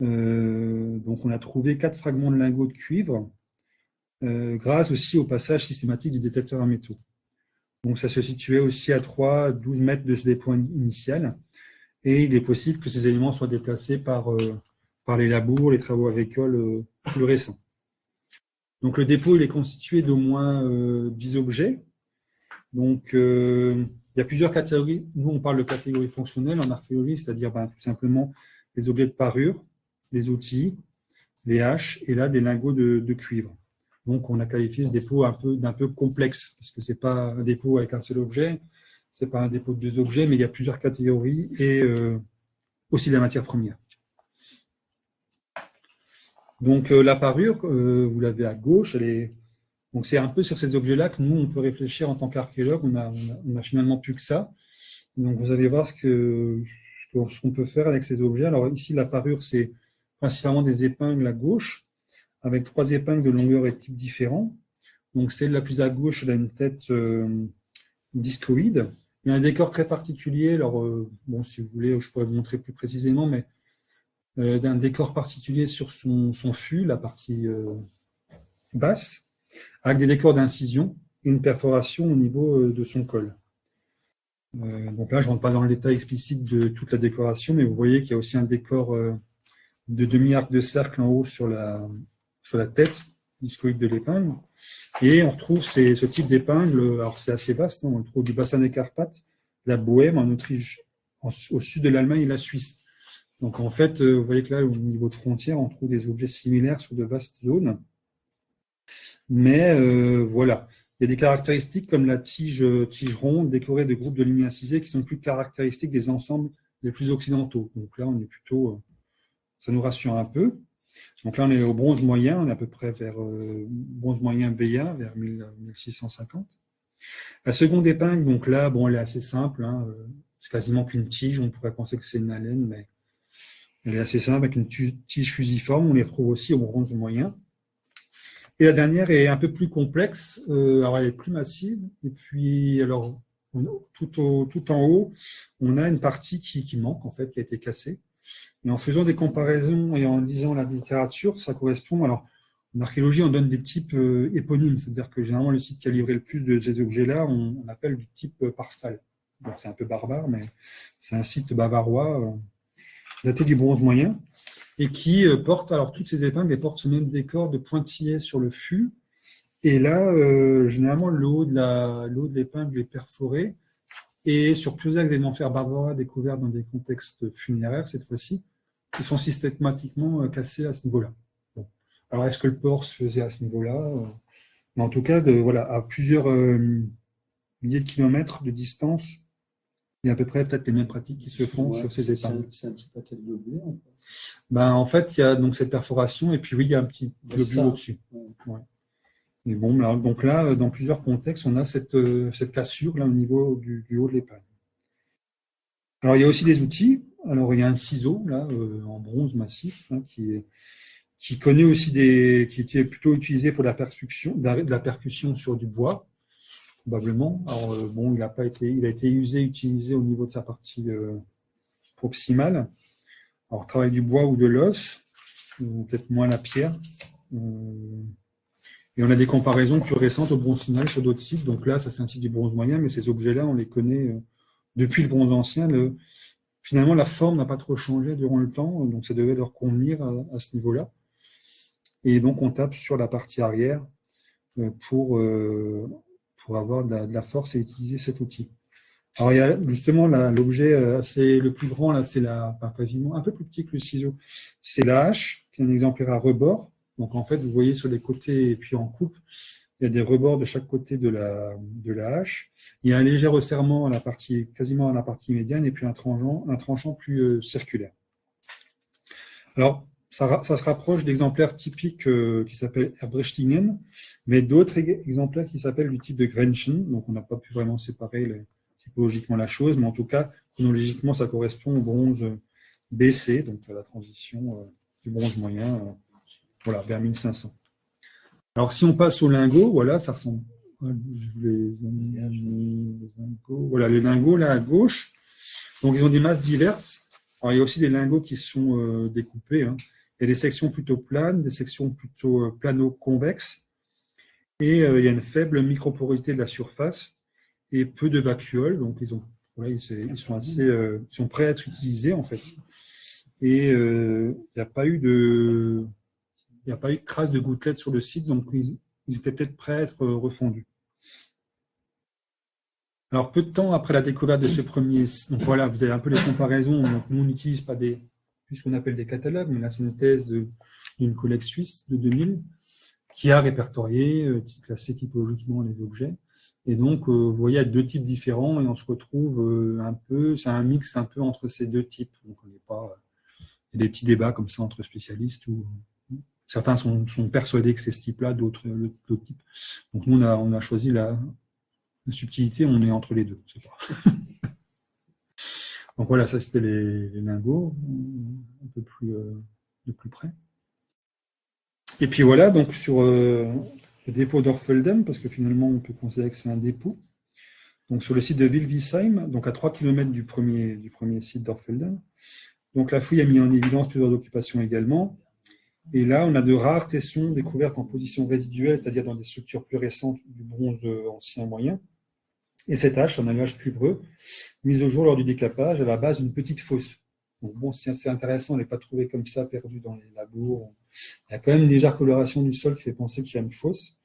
Donc, on a trouvé 4 fragments de lingots de cuivre, grâce aussi au passage systématique du détecteur à métaux. Donc, ça se situait aussi à 12 mètres de ce dépôt initial. Et il est possible que ces éléments soient déplacés par les labours, les travaux agricoles plus récents. Donc, le dépôt, il est constitué d'au moins 10 objets. Donc, il y a plusieurs catégories. Nous, on parle de catégories fonctionnelles en archéologie, c'est-à-dire tout simplement les objets de parure, les outils, les haches, et là, des lingots de cuivre. Donc, on a qualifié ce dépôt d'un peu complexe, parce que ce n'est pas un dépôt avec un seul objet, ce n'est pas un dépôt de 2 objets, mais il y a plusieurs catégories et aussi de la matière première. Donc, la parure, vous l'avez à gauche. Donc, c'est un peu sur ces objets-là que nous, on peut réfléchir en tant qu'archéologue. On a finalement plus que ça. Donc, vous allez voir ce qu'on peut faire avec ces objets. Alors, ici, la parure, c'est principalement des épingles à gauche, avec 3 épingles de longueur et type différents. Donc, celle la plus à gauche, elle a une tête discoïde. Il y a un décor très particulier. Alors, si vous voulez, je pourrais vous montrer plus précisément, mais d'un décor particulier sur son fût, la partie basse, avec des décors d'incision et une perforation au niveau de son col. Donc là, je ne rentre pas dans le détail explicite de toute la décoration, mais vous voyez qu'il y a aussi un décor de demi-arc de cercle en haut sur la tête discoïde de l'épingle. Et on retrouve ce type d'épingle, alors c'est assez vaste, on le trouve du bassin des Carpates, la Bohème, en Autriche, au sud de l'Allemagne et la Suisse. Donc en fait, vous voyez que là, au niveau de frontière, on trouve des objets similaires sur de vastes zones. Mais voilà, il y a des caractéristiques comme la tige ronde décorée de groupes de lignes incisées qui sont plus caractéristiques des ensembles les plus occidentaux. Donc là, on est plutôt, ça nous rassure un peu. Donc là, on est au bronze moyen, on est à peu près vers bronze moyen B1, vers 1650. La seconde épingle, donc là, elle est assez simple, c'est quasiment qu'une tige, on pourrait penser que c'est une alène, mais elle est assez simple, avec une tige fusiforme, on les retrouve aussi au bronze moyen. Et la dernière est un peu plus complexe, alors elle est plus massive, et puis alors tout en haut, on a une partie qui manque, en fait, qui a été cassée. Et en faisant des comparaisons et en lisant la littérature, ça correspond. Alors, en archéologie, on donne des types éponymes, c'est-à-dire que généralement, le site qui a livré le plus de ces objets-là, on appelle du type Parstal. Donc, c'est un peu barbare, mais c'est un site bavarois daté du bronze moyen et qui porte, alors toutes ces épingles, elles portent ce même décor de pointillés sur le fût. Et là, généralement, le haut de l'épingle est perforé. Et sur plusieurs éléments-fer bavarois découverts dans des contextes funéraires, cette fois-ci, qui sont systématiquement cassés à ce niveau-là. Bon. Alors, est-ce que le port se faisait à ce niveau-là? Mais en tout cas, à plusieurs milliers de kilomètres de distance, il y a à peu près peut-être les mêmes pratiques qui se font sur ces épingles. C'est un petit pâté de globule. En fait, il y a donc cette perforation, et puis oui, il y a un petit globule au-dessus. Ouais. Et bon, donc là, dans plusieurs contextes, on a cette cassure là au niveau du haut de l'épingle. Alors, il y a aussi des outils. Alors, il y a un ciseau, là, en bronze massif, hein, qui connaît aussi qui était plutôt utilisé pour de la percussion sur du bois, probablement. Alors, bon, il a été utilisé au niveau de sa partie proximale. Alors, travail du bois ou de l'os, peut-être moins la pierre. Et on a des comparaisons plus récentes au bronze final sur d'autres sites. Donc là, ça c'est un site du bronze moyen, mais ces objets-là, on les connaît depuis le bronze ancien. Finalement, la forme n'a pas trop changé durant le temps, donc ça devait leur convenir à ce niveau-là. Et donc, on tape sur la partie arrière pour avoir de la force et utiliser cet outil. Alors, il y a justement l'objet le plus grand, là, c'est quasiment un peu plus petit que le ciseau, c'est la hache, qui est un exemplaire à rebord. Donc, en fait, vous voyez sur les côtés et puis en coupe, il y a des rebords de chaque côté de la hache. Il y a un léger resserrement quasiment à la partie médiane et puis un tranchant plus circulaire. Alors, ça se rapproche d'exemplaires typiques qui s'appellent Erbrechtingen, mais d'autres exemplaires qui s'appellent du type de Grenchen. Donc, on n'a pas pu vraiment séparer typologiquement la chose, mais en tout cas, chronologiquement, ça correspond au bronze BC, donc à la transition du bronze moyen, vers 1500. Alors, si on passe au lingot, voilà, ça ressemble. Les lingots, là, à gauche. Donc, ils ont des masses diverses. Alors, il y a aussi des lingots qui sont découpés. Hein. Il y a des sections plutôt planes, des sections plutôt plano-convexes. Et il y a une faible microporosité de la surface et peu de vacuoles. Donc, ils sont prêts à être utilisés, en fait. Et il n'y a pas eu de traces de gouttelettes sur le site, donc ils étaient peut-être prêts à être refondus. Alors, peu de temps après la découverte de ce premier site, donc voilà, vous avez un peu les comparaisons. Donc, nous, on n'utilise pas puisqu'on appelle des catalogues, mais là, c'est une thèse d'une collègue suisse de 2000 qui a répertorié, classé typologiquement les objets. Et donc, vous voyez, il y a deux types différents et on se retrouve c'est un mix un peu entre ces deux types. Donc, il y a des petits débats comme ça entre spécialistes où certains sont persuadés que c'est ce type-là, d'autres types. Donc, nous, on a choisi la subtilité, on est entre les deux. C'est pas. Donc, voilà, ça, c'était les lingots, un peu de plus près. Et puis, voilà, donc, sur le dépôt d'Orfelden, parce que finalement, on peut considérer que c'est un dépôt. Donc, sur le site de Wilvisheim, donc à 3 km du premier site d'Orfelden. Donc, la fouille a mis en évidence plusieurs occupations également. Et là, on a de rares tessons découvertes en position résiduelle, c'est-à-dire dans des structures plus récentes du bronze ancien moyen. Et cette hache, un alliage cuivreux, mise au jour lors du décapage à la base d'une petite fosse. Donc bon, c'est assez intéressant, on ne l'a pas trouvé comme ça, perdu dans les labours. Il y a quand même une légère coloration du sol qui fait penser qu'il y a une fosse.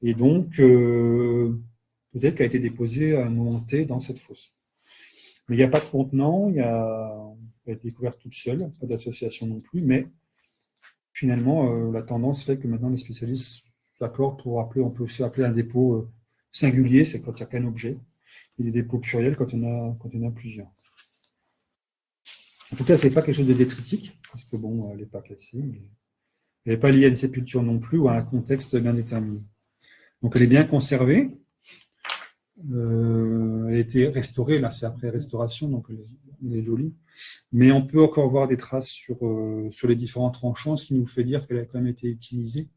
Et donc, peut-être qu'elle a été déposée à un moment T dans cette fosse. Mais il n'y a pas de contenant, elle a été découverte toute seule, pas d'association non plus, mais finalement, la tendance fait que maintenant les spécialistes s'accordent pour appeler, on peut aussi appeler un dépôt singulier, c'est quand il n'y a qu'un objet, et des dépôts pluriels quand il y en a plusieurs. En tout cas, ce n'est pas quelque chose de détritique, parce que bon, elle n'est pas cassée, elle n'est pas liée à une sépulture non plus ou à un contexte bien déterminé. Donc elle est bien conservée. Elle a été restaurée, là c'est après restauration, donc elle est jolie. Mais on peut encore voir des traces sur les différents tranchants, ce qui nous fait dire qu'elle a quand même été utilisée.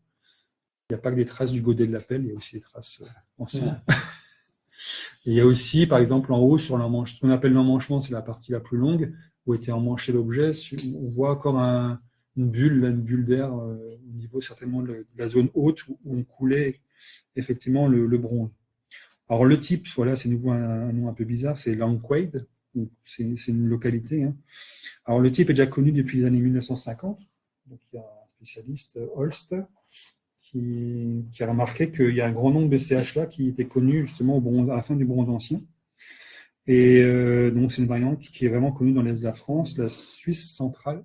Il n'y a pas que des traces du godet de la pelle, il y a aussi des traces anciennes. Et il y a aussi, par exemple, en haut, sur l'emmanchement, ce qu'on appelle l'emmanchement, c'est la partie la plus longue, où était emmanché l'objet. On voit encore une bulle d'air au niveau certainement de la zone haute où on coulait effectivement le bronze. Alors le type, voilà, c'est nouveau un nom un peu bizarre, c'est Langquaid, c'est une localité. Hein. Alors le type est déjà connu depuis les années 1950, donc il y a un spécialiste, Holst, qui a remarqué qu'il y a un grand nombre de CH là qui étaient connus justement à la fin du bronze ancien. Et donc c'est une variante qui est vraiment connue dans l'est de la France, la Suisse centrale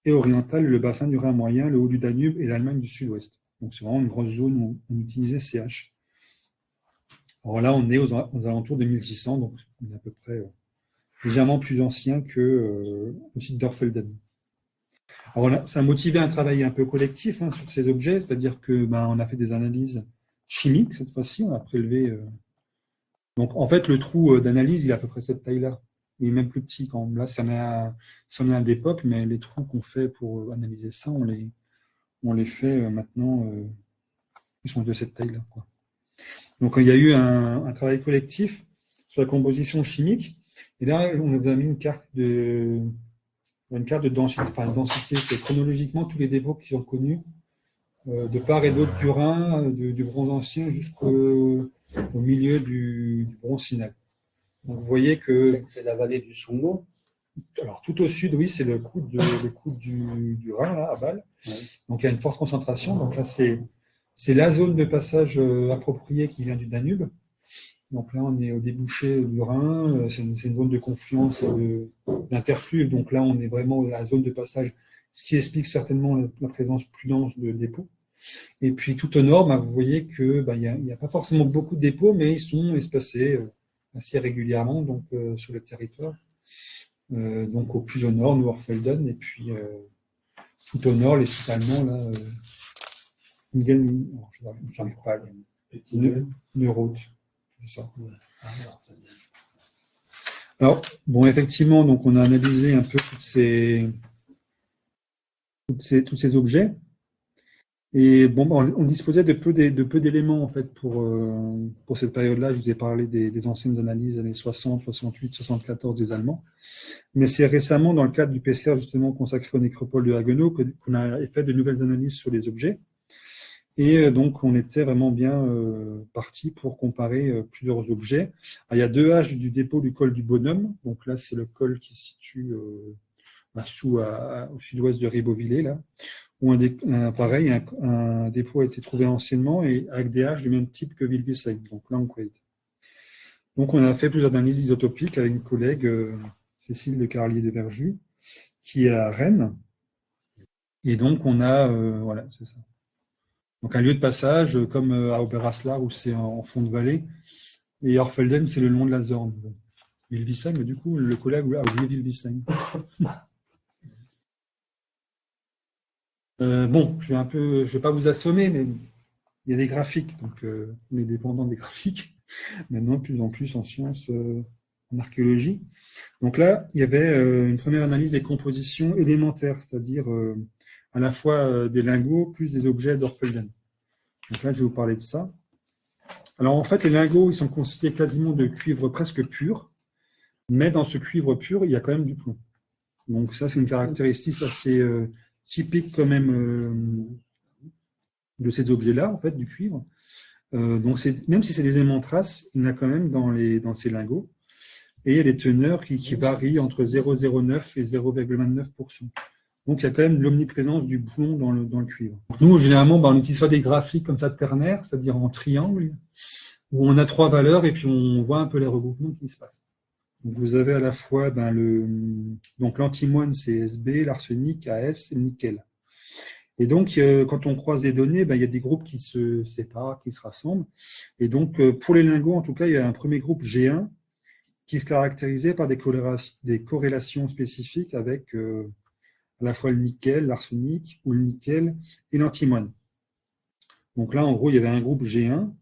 et orientale, le bassin du Rhin moyen, le haut du Danube et l'Allemagne du sud-ouest. Donc c'est vraiment une grosse zone où on utilisait CH. Alors là, on est aux alentours de 1600, donc on est à peu près légèrement plus ancien que le site d'Orfelden. Alors ça a motivé un travail un peu collectif sur ces objets, c'est-à-dire que on a fait des analyses chimiques cette fois-ci, on a prélevé. Donc en fait, le trou d'analyse, il est à peu près cette taille-là. il est même plus petit quand même. Là, c'en est un d'époque, mais les trous qu'on fait pour analyser ça, on les fait maintenant, ils sont de cette taille-là, quoi. Donc, il y a eu un travail collectif sur la composition chimique. Et là, on nous a mis une carte de densité. Enfin, densité, c'est chronologiquement tous les dépôts qui sont connus, de part et d'autre du Rhin, du Bronze ancien jusqu'au milieu du Bronze final. Donc, vous voyez que. C'est la vallée du Songo. Alors, tout au sud, oui, c'est le coude du Rhin, là, à Bâle. Ouais. Donc, il y a une forte concentration. Donc, là, c'est la zone de passage appropriée qui vient du Danube. Donc là, on est au débouché du Rhin, c'est une zone de confluence d'interfluves. Donc là, on est vraiment à la zone de passage, ce qui explique certainement la présence plus dense de dépôts. Et puis tout au nord, vous voyez que il n'y a pas forcément beaucoup de dépôts, mais ils sont espacés assez régulièrement donc, sur le territoire. Donc au plus au nord, Noorfelden, et puis tout au nord, les sites allemands, là, j'arrive pas à lire. Neuroth. Ça. Alors, bon, effectivement, donc on a analysé un peu tous ces objets. Et bon, on disposait de peu d'éléments en fait pour cette période-là. Je vous ai parlé des anciennes analyses années 60, 68, 74 des Allemands. Mais c'est récemment, dans le cadre du PCR justement consacré aux nécropoles de Haguenau, qu'on a fait de nouvelles analyses sur les objets. Et donc, on était vraiment bien parti pour comparer plusieurs objets. Alors, il y a 2 haches du dépôt du col du Bonhomme. Donc là, c'est le col qui se situe au sud-ouest de Ribeauvillé, là, où pareil, un dépôt a été trouvé anciennement et avec des haches du même type que Wilvisheim, donc Lanquaid. Donc, on a fait plusieurs analyses isotopiques avec une collègue, Cécile de Carlier de Verjus, qui est à Rennes. Et donc, on a, voilà, c'est ça. Donc un lieu de passage, comme à Oberaslar, où c'est en fond de vallée, et Orfelden, c'est le long de la Zorn. Wilvisheim, du coup, le collègue a oublié Wilvisheim. Bon, je vais pas vous assommer, mais il y a des graphiques, donc on est dépendant des graphiques, maintenant de plus en plus en sciences, en archéologie. Donc là, il y avait une première analyse des compositions élémentaires, c'est-à-dire à la fois des lingots plus des objets d'Orfelden. Donc là, je vais vous parler de ça. Alors en fait, les lingots, ils sont constitués quasiment de cuivre presque pur, mais dans ce cuivre pur, il y a quand même du plomb. Donc ça, c'est une caractéristique assez typique quand même de ces objets-là, en fait, du cuivre. Donc même si c'est des éléments traces, il y en a quand même dans ces lingots. Et il y a des teneurs qui varient entre 0,09 et 0,29%. Donc, il y a quand même l'omniprésence du plomb dans le cuivre. Donc, nous, généralement, on utilise soit des graphiques comme ça ternaires, c'est-à-dire en triangle, où on a 3 valeurs et puis on voit un peu les regroupements qui se passent. Donc, vous avez à la fois l'antimoine, c'est Sb, l'arsenic, As, et le nickel. Et donc, quand on croise les données, il y a des groupes qui se séparent, qui se rassemblent. Et donc, pour les lingots, en tout cas, il y a un premier groupe G1 qui se caractérisait par des corrélations spécifiques avec à la fois le nickel, l'arsenic, ou le nickel et l'antimoine. Donc là, en gros, il y avait un groupe G1,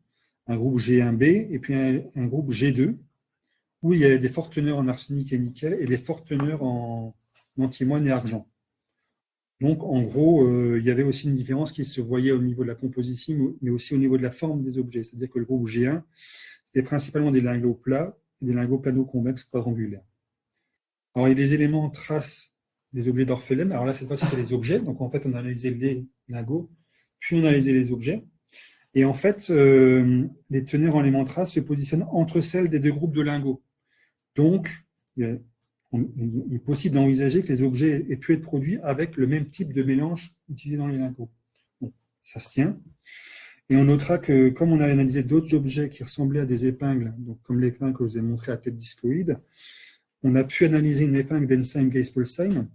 un groupe G1b, et puis un groupe G2, où il y avait des fortes teneurs en arsenic et nickel, et des fortes teneurs en antimoine et argent. Donc, en gros, il y avait aussi une différence qui se voyait au niveau de la composition, mais aussi au niveau de la forme des objets. C'est-à-dire que le groupe G1, c'était principalement des lingots plats et des lingots plano-convexes quadrangulaires. Alors, il y a des éléments traces des objets d'Orfelden. Alors là, cette fois-ci, c'est les objets. Donc, en fait, on a analysé les lingots, puis on a analysé les objets. Et en fait, les teneurs en éléments traces se positionnent entre celles des 2 groupes de lingots. Donc, il est possible d'envisager que les objets aient pu être produits avec le même type de mélange utilisé dans les lingots. Bon, ça se tient. Et on notera que, comme on a analysé d'autres objets qui ressemblaient à des épingles, donc comme l'épingle que je vous ai montré à tête discoïde, on a pu analyser une épingle Wensheim-Geispolsheim,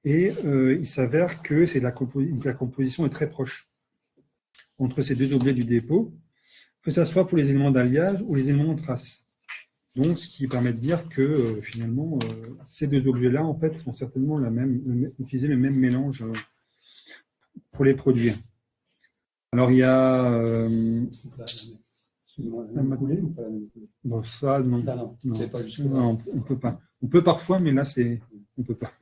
et il s'avère que la composition est très proche entre ces 2 objets du dépôt, que ce soit pour les éléments d'alliage ou les éléments de trace. Donc, ce qui permet de dire que finalement, ces 2 objets-là, en fait, sont certainement utiliser le même mélange pour les produire. Alors, il y a La même coulée ou pas la même coulée? Bon, ça, non. Ça, non. Non. C'est pas jusque Non, on peut pas. On peut parfois, mais là, on peut pas.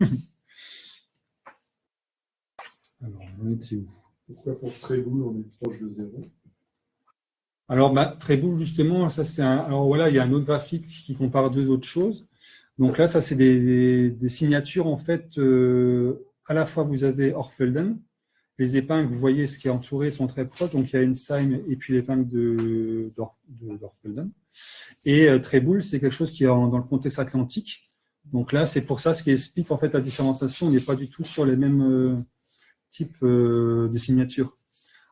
Alors, on était où? Pourquoi pour Tréboul, on est proche de 0? Alors, Tréboul, justement, ça c'est un. Alors voilà, il y a un autre graphique qui compare deux autres choses. Donc là, ça c'est des signatures en fait. À la fois, vous avez Orfelden. Les épingles, vous voyez, ce qui est entouré sont très proches. Donc il y a Ensheim et puis l'épingle d'Orfelden. Et Tréboul, c'est quelque chose qui est dans le contexte atlantique. Donc là, c'est pour ça ce qui explique en fait la différenciation. On n'est pas du tout sur les mêmes types de signatures.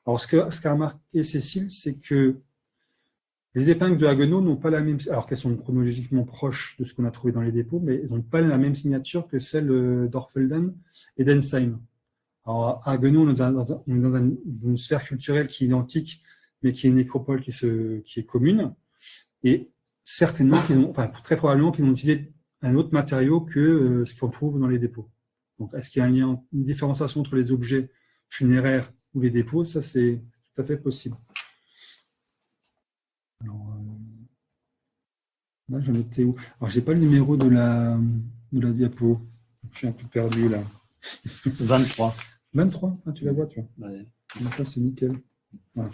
Alors, ce qu'a remarqué Cécile, c'est que les épingles de Haguenau n'ont pas la même, alors qu'elles sont chronologiquement proches de ce qu'on a trouvé dans les dépôts, mais elles n'ont pas la même signature que celle d'Orfelden et d'Ensheim. Alors, à Haguenau, on est dans une sphère culturelle qui est identique, mais qui est une nécropole qui est commune. Et certainement très probablement qu'ils ont utilisé un autre matériau que ce qu'on trouve dans les dépôts. Donc, est-ce qu'il y a une différenciation entre les objets funéraires ou les dépôts? Ça, c'est tout à fait possible. Alors, là, j'en étais où? Alors, j'ai pas le numéro de la diapo. Je suis un peu perdu là. 23. 23, ah, tu la vois, tu vois. Ouais. Donc là, c'est nickel. Voilà.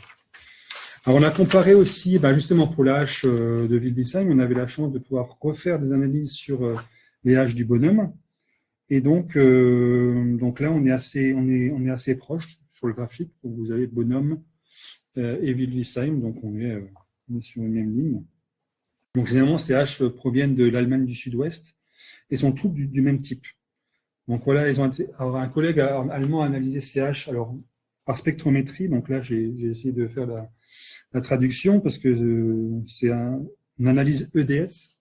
Alors, on a comparé aussi, justement pour la hache de Wildesheim, on avait la chance de pouvoir refaire des analyses sur les haches du bonhomme. Et donc là, on est assez proche sur le graphique. Donc, vous avez bonhomme et Wildesheim, donc on est sur une même ligne. Donc, généralement, ces haches proviennent de l'Allemagne du Sud-Ouest et sont toutes du même type. Donc voilà, alors, un collègue allemand a analysé ces haches par spectrométrie. Donc là, j'ai essayé de faire la traduction parce que c'est une analyse EDS.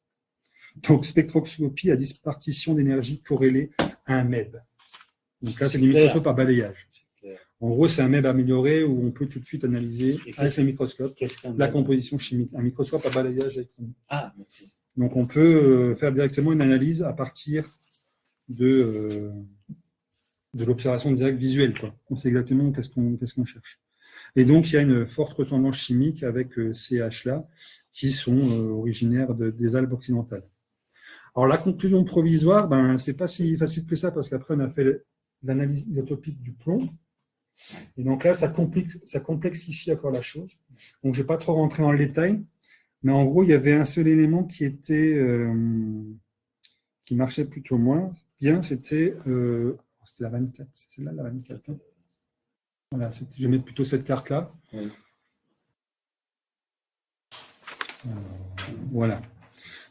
Donc, spectroscopie à dispartition d'énergie corrélée à un MEB. Donc là, c'est des microscopes à balayage. En gros, c'est un MEB amélioré où on peut tout de suite analyser avec le microscope la composition chimique. Un microscope à balayage électronique. Ah, merci. Donc, on peut faire directement une analyse à partir de l'observation directe visuelle, quoi. On sait exactement qu'est-ce qu'on cherche. Et donc, il y a une forte ressemblance chimique avec ces haches-là qui sont originaires des Alpes occidentales. Alors, la conclusion provisoire, c'est pas si facile que ça, parce qu'après, on a fait l'analyse isotopique du plomb. Et donc là, ça complexifie encore la chose. Donc, je ne vais pas trop rentrer dans le détail, mais en gros, il y avait un seul élément qui marchait plutôt moins bien, c'était la 24. C'est celle-là, la 24. Voilà, je vais mettre plutôt cette carte-là. Oui. Voilà.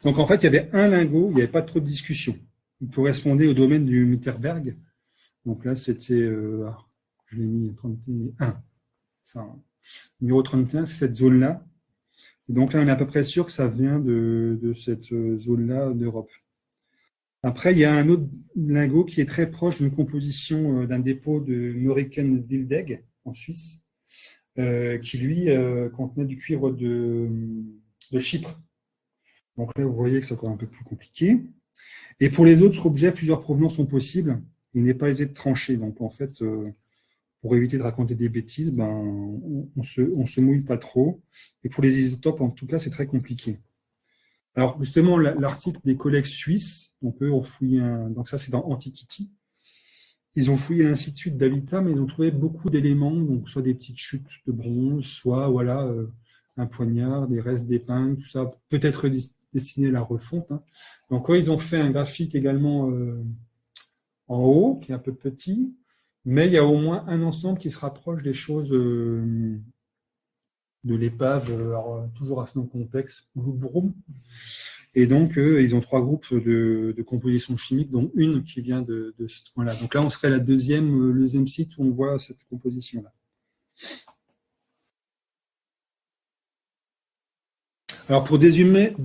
Donc, en fait, il y avait un lingot, il n'y avait pas trop de discussion. Il correspondait au domaine du Mitterberg. Donc là, c'était, je l'ai mis 31. Ça, numéro 31, c'est cette zone-là. Et donc là, on est à peu près sûr que ça vient de cette zone-là d'Europe. Après, il y a un autre lingot qui est très proche d'une composition d'un dépôt de Moriken-Wildegg en Suisse, qui lui contenait du cuivre de Chypre. Donc là, vous voyez que c'est encore un peu plus compliqué. Et pour les autres objets, plusieurs provenances sont possibles. Il n'est pas aisé de trancher. Donc en fait, pour éviter de raconter des bêtises, on se mouille pas trop. Et pour les isotopes, en tout cas, c'est très compliqué. Alors justement, l'article des collègues suisses, donc eux ont fouillé donc ça c'est dans Antiquity. Ils ont fouillé un site suite d'habitat, mais ils ont trouvé beaucoup d'éléments, donc soit des petites chutes de bronze, soit voilà un poignard, des restes d'épingles, tout ça peut être destiné à la refonte. Hein. Donc ils ont fait un graphique également en haut, qui est un peu petit, mais il y a au moins un ensemble qui se rapproche des choses de l'épave, toujours à ce nom complexe, Lubrum. Et donc, ils ont 3 groupes de compositions chimiques, dont une qui vient de ce coin-là. Donc là, on serait le deuxième site où on voit cette composition-là. Alors, pour dézoomer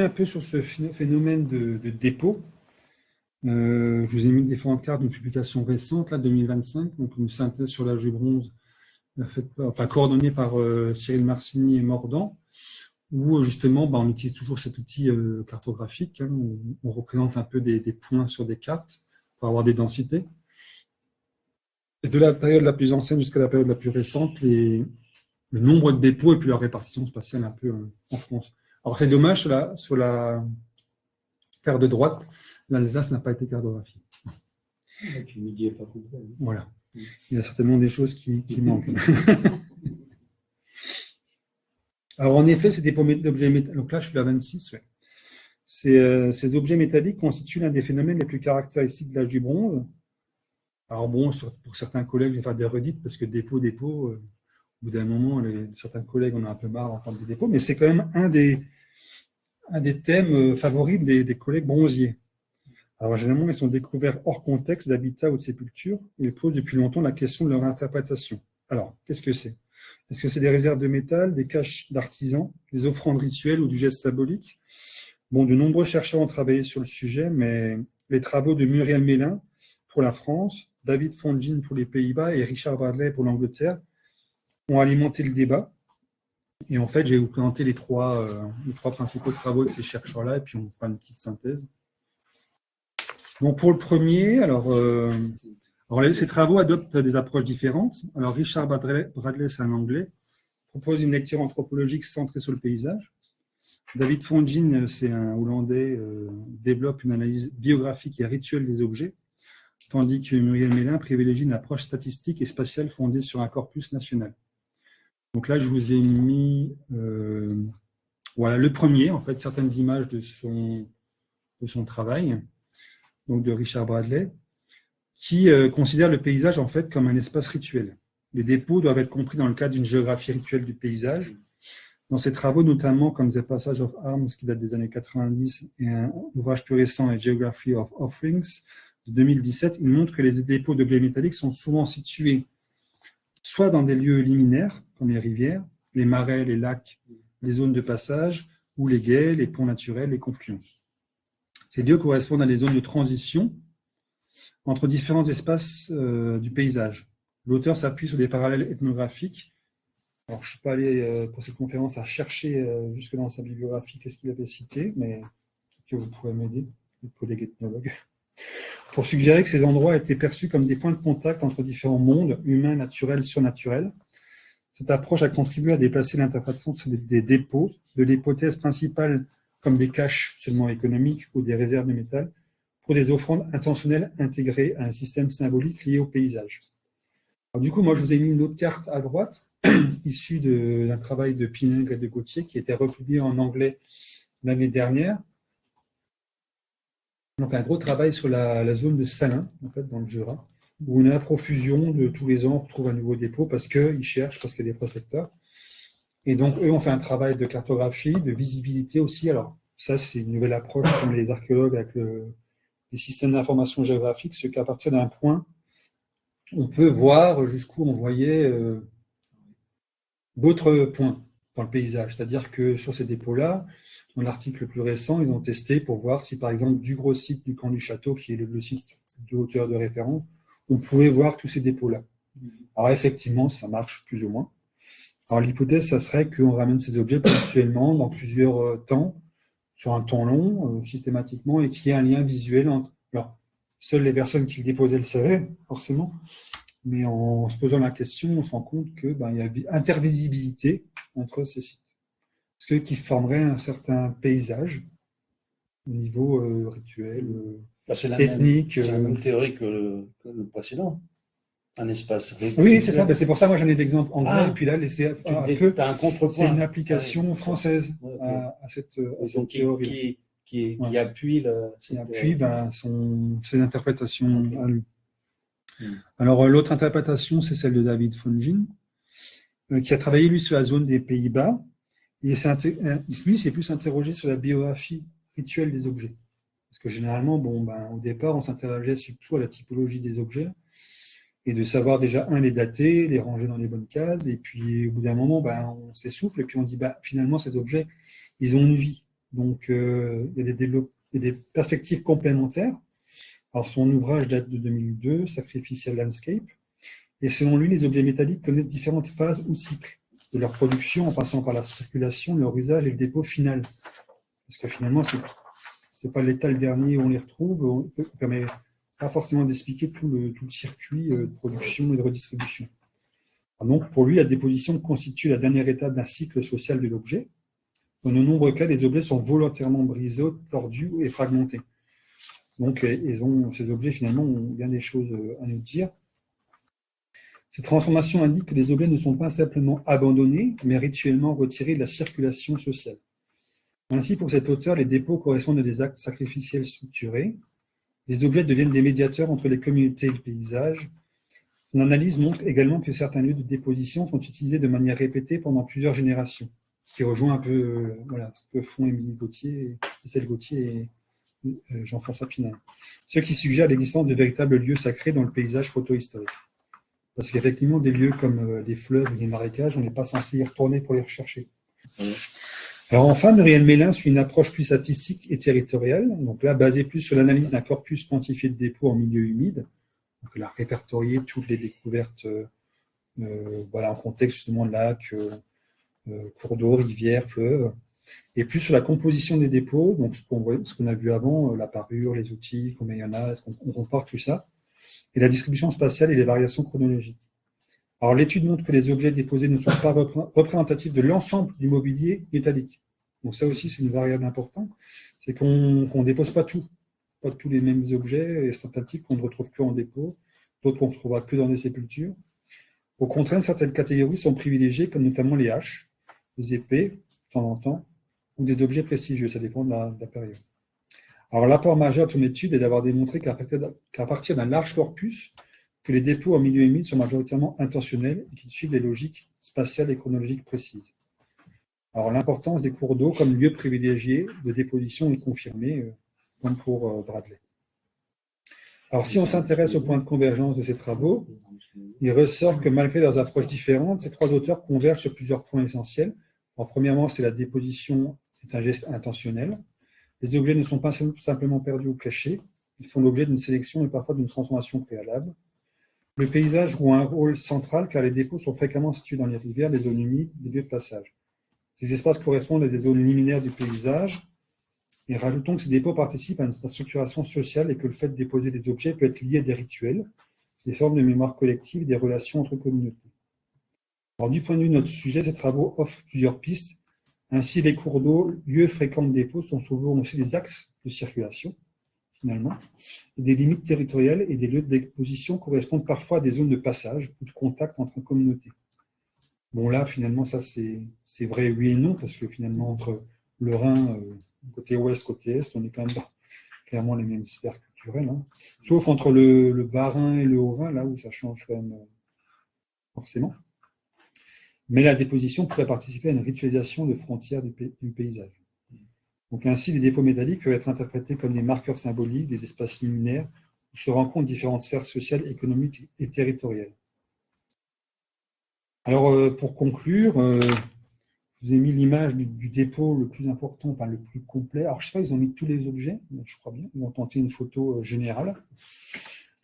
un peu sur ce phénomène de dépôt, je vous ai mis différentes cartes d'une publication récente, là, 2025, donc une synthèse sur l'âge du bronze, coordonnée par Cyril Marcini et Mordant, où justement on utilise toujours cet outil cartographique, hein, où on représente un peu des points sur des cartes pour avoir des densités. Et de la période la plus ancienne jusqu'à la période la plus récente, les le nombre de dépôts et puis leur répartition spatiale un peu en France. Alors, c'est dommage, sur la carte de droite, l'Alsace n'a pas été cartographiée. Et puis midi n'est pas complet. Voilà. Il y a certainement des choses qui manquent. Alors, en effet, ces dépôts d'objets métalliques, donc là, je suis à 26, ouais. Ces objets métalliques constituent l'un des phénomènes les plus caractéristiques de l'âge du bronze. Alors bon, pour certains collègues, je vais faire des redites parce que dépôt, au bout d'un moment, certains collègues, on a un peu marre d'entendre des dépôts, mais c'est quand même un des thèmes favoris des collègues bronziers. Alors généralement, ils sont découverts hors contexte d'habitat ou de sépulture. Ils posent depuis longtemps la question de leur interprétation. Alors, qu'est-ce que c'est? Est-ce que c'est des réserves de métal, des caches d'artisans, des offrandes rituelles ou du geste symbolique? Bon, de nombreux chercheurs ont travaillé sur le sujet, mais les travaux de Muriel Mélin pour la France, David Fongin pour les Pays-Bas et Richard Bradley pour l'Angleterre ont alimenté le débat. Et en fait, je vais vous présenter les trois principaux travaux de ces chercheurs-là, et puis on fera une petite synthèse. Donc pour le premier, ces travaux adoptent des approches différentes. Alors Richard Bradley, c'est un Anglais, propose une lecture anthropologique centrée sur le paysage. David Fongin, c'est un Hollandais, développe une analyse biographique et rituelle des objets, tandis que Muriel Mélin privilégie une approche statistique et spatiale fondée sur un corpus national. Donc là, je vous ai mis voilà, le premier, en fait, certaines images de son travail, donc de Richard Bradley, qui considère le paysage en fait comme un espace rituel. Les dépôts doivent être compris dans le cadre d'une géographie rituelle du paysage. Dans ses travaux, notamment comme The Passage of Arms, qui date des années 90, et un ouvrage plus récent, A Geography of Offerings, de 2017, il montre que les dépôts d'objets métalliques sont souvent situés soit dans des lieux liminaires, comme les rivières, les marais, les lacs, les zones de passage, ou les gués, les ponts naturels, les confluences. Ces lieux correspondent à des zones de transition entre différents espaces du paysage. L'auteur s'appuie sur des parallèles ethnographiques. Alors, je ne suis pas allé pour cette conférence à chercher jusque dans sa bibliographie qu'est-ce qu'il avait cité, mais que vous pourrez m'aider, les collègues ethnologues, pour suggérer que ces endroits étaient perçus comme des points de contact entre différents mondes, humains, naturels, surnaturels. Cette approche a contribué à déplacer l'interprétation des dépôts de l'hypothèse principale comme des caches seulement économiques ou des réserves de métal pour des offrandes intentionnelles intégrées à un système symbolique lié au paysage. Alors, du coup, moi, je vous ai mis une autre carte à droite, issue d'un travail de Pinègre et de Gauthier, qui a été republié en anglais l'année dernière. Donc, un gros travail sur la zone de Salins, en fait, dans le Jura, où on a profusion de tous les ans, on retrouve un nouveau dépôt parce qu'ils cherchent, parce qu'il y a des prospecteurs. Et donc, eux ont fait un travail de cartographie, de visibilité aussi. Alors, ça, c'est une nouvelle approche comme les archéologues avec les systèmes d'information géographique, ce qu'à partir d'un point, on peut voir jusqu'où on voyait d'autres points dans le paysage. C'est-à-dire que sur ces dépôts-là, dans l'article plus récent, ils ont testé pour voir si, par exemple, du gros site du camp du château, qui est le site de hauteur de référence, on pouvait voir tous ces dépôts-là. Alors, effectivement, ça marche plus ou moins. Alors, l'hypothèse, ça serait qu'on ramène ces objets ponctuellement dans plusieurs temps, sur un temps long, systématiquement, et qu'il y ait un lien visuel entre. Alors, seules les personnes qui le déposaient le savaient, forcément, mais en se posant la question, on se rend compte qu'il y a une intervisibilité entre ces sites. Ce qui formerait un certain paysage au niveau rituel, ethnique. C'est la même théorie que le précédent. Un espace rituel. Oui, c'est ça. C'est pour ça, moi, j'en ai l'exemple anglais. Et puis là, un contrepoint. C'est une application française à cette théorie. Qui appuie ses interprétations à lui. Alors, l'autre interprétation, c'est celle de David Fongin, qui a travaillé, lui, sur la zone des Pays-Bas. Et lui, s'est plus interrogé sur la biographie rituelle des objets. Parce que généralement, au départ, on s'interrogeait surtout à la typologie des objets et de savoir déjà, les dater, les ranger dans les bonnes cases. Et puis, au bout d'un moment, on s'essouffle et puis on dit, finalement, ces objets, ils ont une vie. Donc, il y a des perspectives complémentaires. Alors, son ouvrage date de 2002, Sacrificial Landscape. Et selon lui, les objets métalliques connaissent différentes phases ou cycles de leur production, en passant par la circulation, leur usage et le dépôt final. Parce que finalement, c'est pas l'état le dernier où on les retrouve, ça ne permet pas forcément d'expliquer tout le circuit de production et de redistribution. Donc, pour lui, la déposition constitue la dernière étape d'un cycle social de l'objet. Dans de nombreux cas, les objets sont volontairement brisés, tordus et fragmentés. Donc, ces objets, finalement, ont bien des choses à nous dire. Cette transformation indique que les objets ne sont pas simplement abandonnés, mais rituellement retirés de la circulation sociale. Ainsi, pour cet auteur, les dépôts correspondent à des actes sacrificiels structurés. Les objets deviennent des médiateurs entre les communautés et le paysage. Son analyse montre également que certains lieux de déposition sont utilisés de manière répétée pendant plusieurs générations, ce qui rejoint un peu ce que font Émilie Gauthier, Estelle Gauthier et Jean-François Pinel. Ce qui suggère l'existence de véritables lieux sacrés dans le paysage photohistorique. Parce qu'effectivement, des lieux comme des fleuves ou des marécages, on n'est pas censé y retourner pour les rechercher. Alors enfin, Muriel Mélin suit une approche plus statistique et territoriale, donc là basée plus sur l'analyse d'un corpus quantifié de dépôts en milieu humide. Donc elle a répertorié toutes les découvertes en contexte justement de lacs, cours d'eau, rivières, fleuves, et plus sur la composition des dépôts, donc ce qu'on a vu avant, la parure, les outils, combien il y en a, est-ce qu'on compare tout ça, et la distribution spatiale et les variations chronologiques. Alors l'étude montre que les objets déposés ne sont pas représentatifs de l'ensemble du mobilier métallique. Donc ça aussi, c'est une variable importante, c'est qu'on ne dépose pas tout. Pas tous les mêmes objets synthétiques qu'on ne retrouve que en dépôt, d'autres qu'on ne retrouvera que dans des sépultures. Au contraire, certaines catégories sont privilégiées, comme notamment les haches, les épées, de temps en temps, ou des objets prestigieux, ça dépend de la période. Alors l'apport majeur de son étude est d'avoir démontré qu'à partir d'un large corpus, que les dépôts en milieu humide sont majoritairement intentionnels et qu'ils suivent des logiques spatiales et chronologiques précises. Alors l'importance des cours d'eau comme lieu privilégié de déposition est confirmée, comme pour Bradley. Alors, si on s'intéresse au point de convergence de ces travaux, il ressort que malgré leurs approches différentes, ces trois auteurs convergent sur plusieurs points essentiels. Alors, premièrement, c'est la déposition est un geste intentionnel. Les objets ne sont pas simplement perdus ou cachés, ils font l'objet d'une sélection et parfois d'une transformation préalable. Le paysage joue un rôle central car les dépôts sont fréquemment situés dans les rivières, les zones humides, des lieux de passage. Ces espaces correspondent à des zones liminaires du paysage. Et rajoutons que ces dépôts participent à une structuration sociale et que le fait de déposer des objets peut être lié à des rituels, des formes de mémoire collective et des relations entre communautés. Alors, du point de vue de notre sujet, ces travaux offrent plusieurs pistes. Ainsi, les cours d'eau, lieux fréquents de dépôts, sont souvent aussi des axes de circulation, finalement, et des limites territoriales et des lieux de déposition correspondent parfois à des zones de passage ou de contact entre communautés. Bon, là, finalement, ça, c'est vrai, oui et non, parce que finalement, entre le Rhin, côté ouest, côté est, on est quand même clairement les mêmes sphères culturelles, hein. Sauf entre le Bas-Rhin et le Haut-Rhin, là où ça change quand même forcément. Mais la déposition pourrait participer à une ritualisation de frontières du paysage. Donc ainsi, les dépôts métalliques peuvent être interprétés comme des marqueurs symboliques, des espaces liminaires, où se rencontrent différentes sphères sociales, économiques et territoriales. Alors, pour conclure, je vous ai mis l'image du dépôt le plus important, enfin le plus complet. Alors, je ne sais pas, ils ont mis tous les objets, je crois bien. Ils ont tenté une photo générale.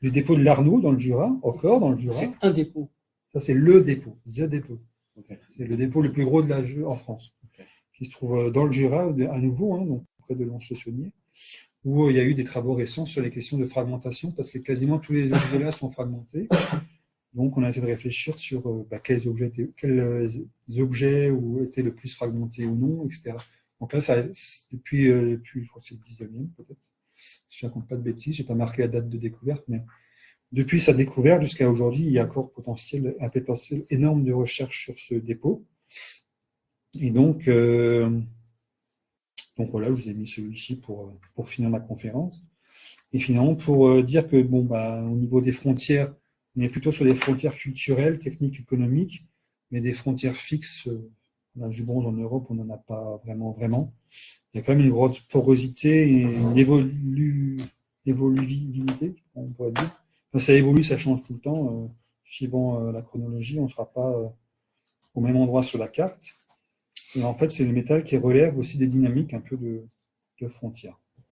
Le dépôt de l'Arnaud, dans le Jura, encore dans le Jura. C'est un dépôt. Ça, c'est le dépôt, The Dépôt. Okay. C'est le dépôt le plus gros en France, qui se trouve dans le Jura, à nouveau, hein, donc près de Lons-le-Saunier, où il y a eu des travaux récents sur les questions de fragmentation, parce que quasiment tous les objets-là sont fragmentés. Donc, on a essayé de réfléchir sur quels objets étaient le plus fragmentés ou non, etc. Donc là, depuis je crois que c'est le 19e, peut-être, si je ne raconte pas de bêtises, je n'ai pas marqué la date de découverte, mais depuis sa découverte jusqu'à aujourd'hui, il y a encore un potentiel énorme de recherche sur ce dépôt. Et donc voilà, je vous ai mis celui-ci pour finir ma conférence. Et finalement, pour dire que au niveau des frontières, on est plutôt sur des frontières culturelles, techniques, économiques, mais des frontières fixes. Du bronze en Europe, on n'en a pas vraiment. Il y a quand même une grande porosité et une évolutivité, on pourrait dire. Enfin, ça évolue, ça change tout le temps. Suivant la chronologie, on ne sera pas au même endroit sur la carte. Et en fait, c'est le métal qui relève aussi des dynamiques un peu de frontières.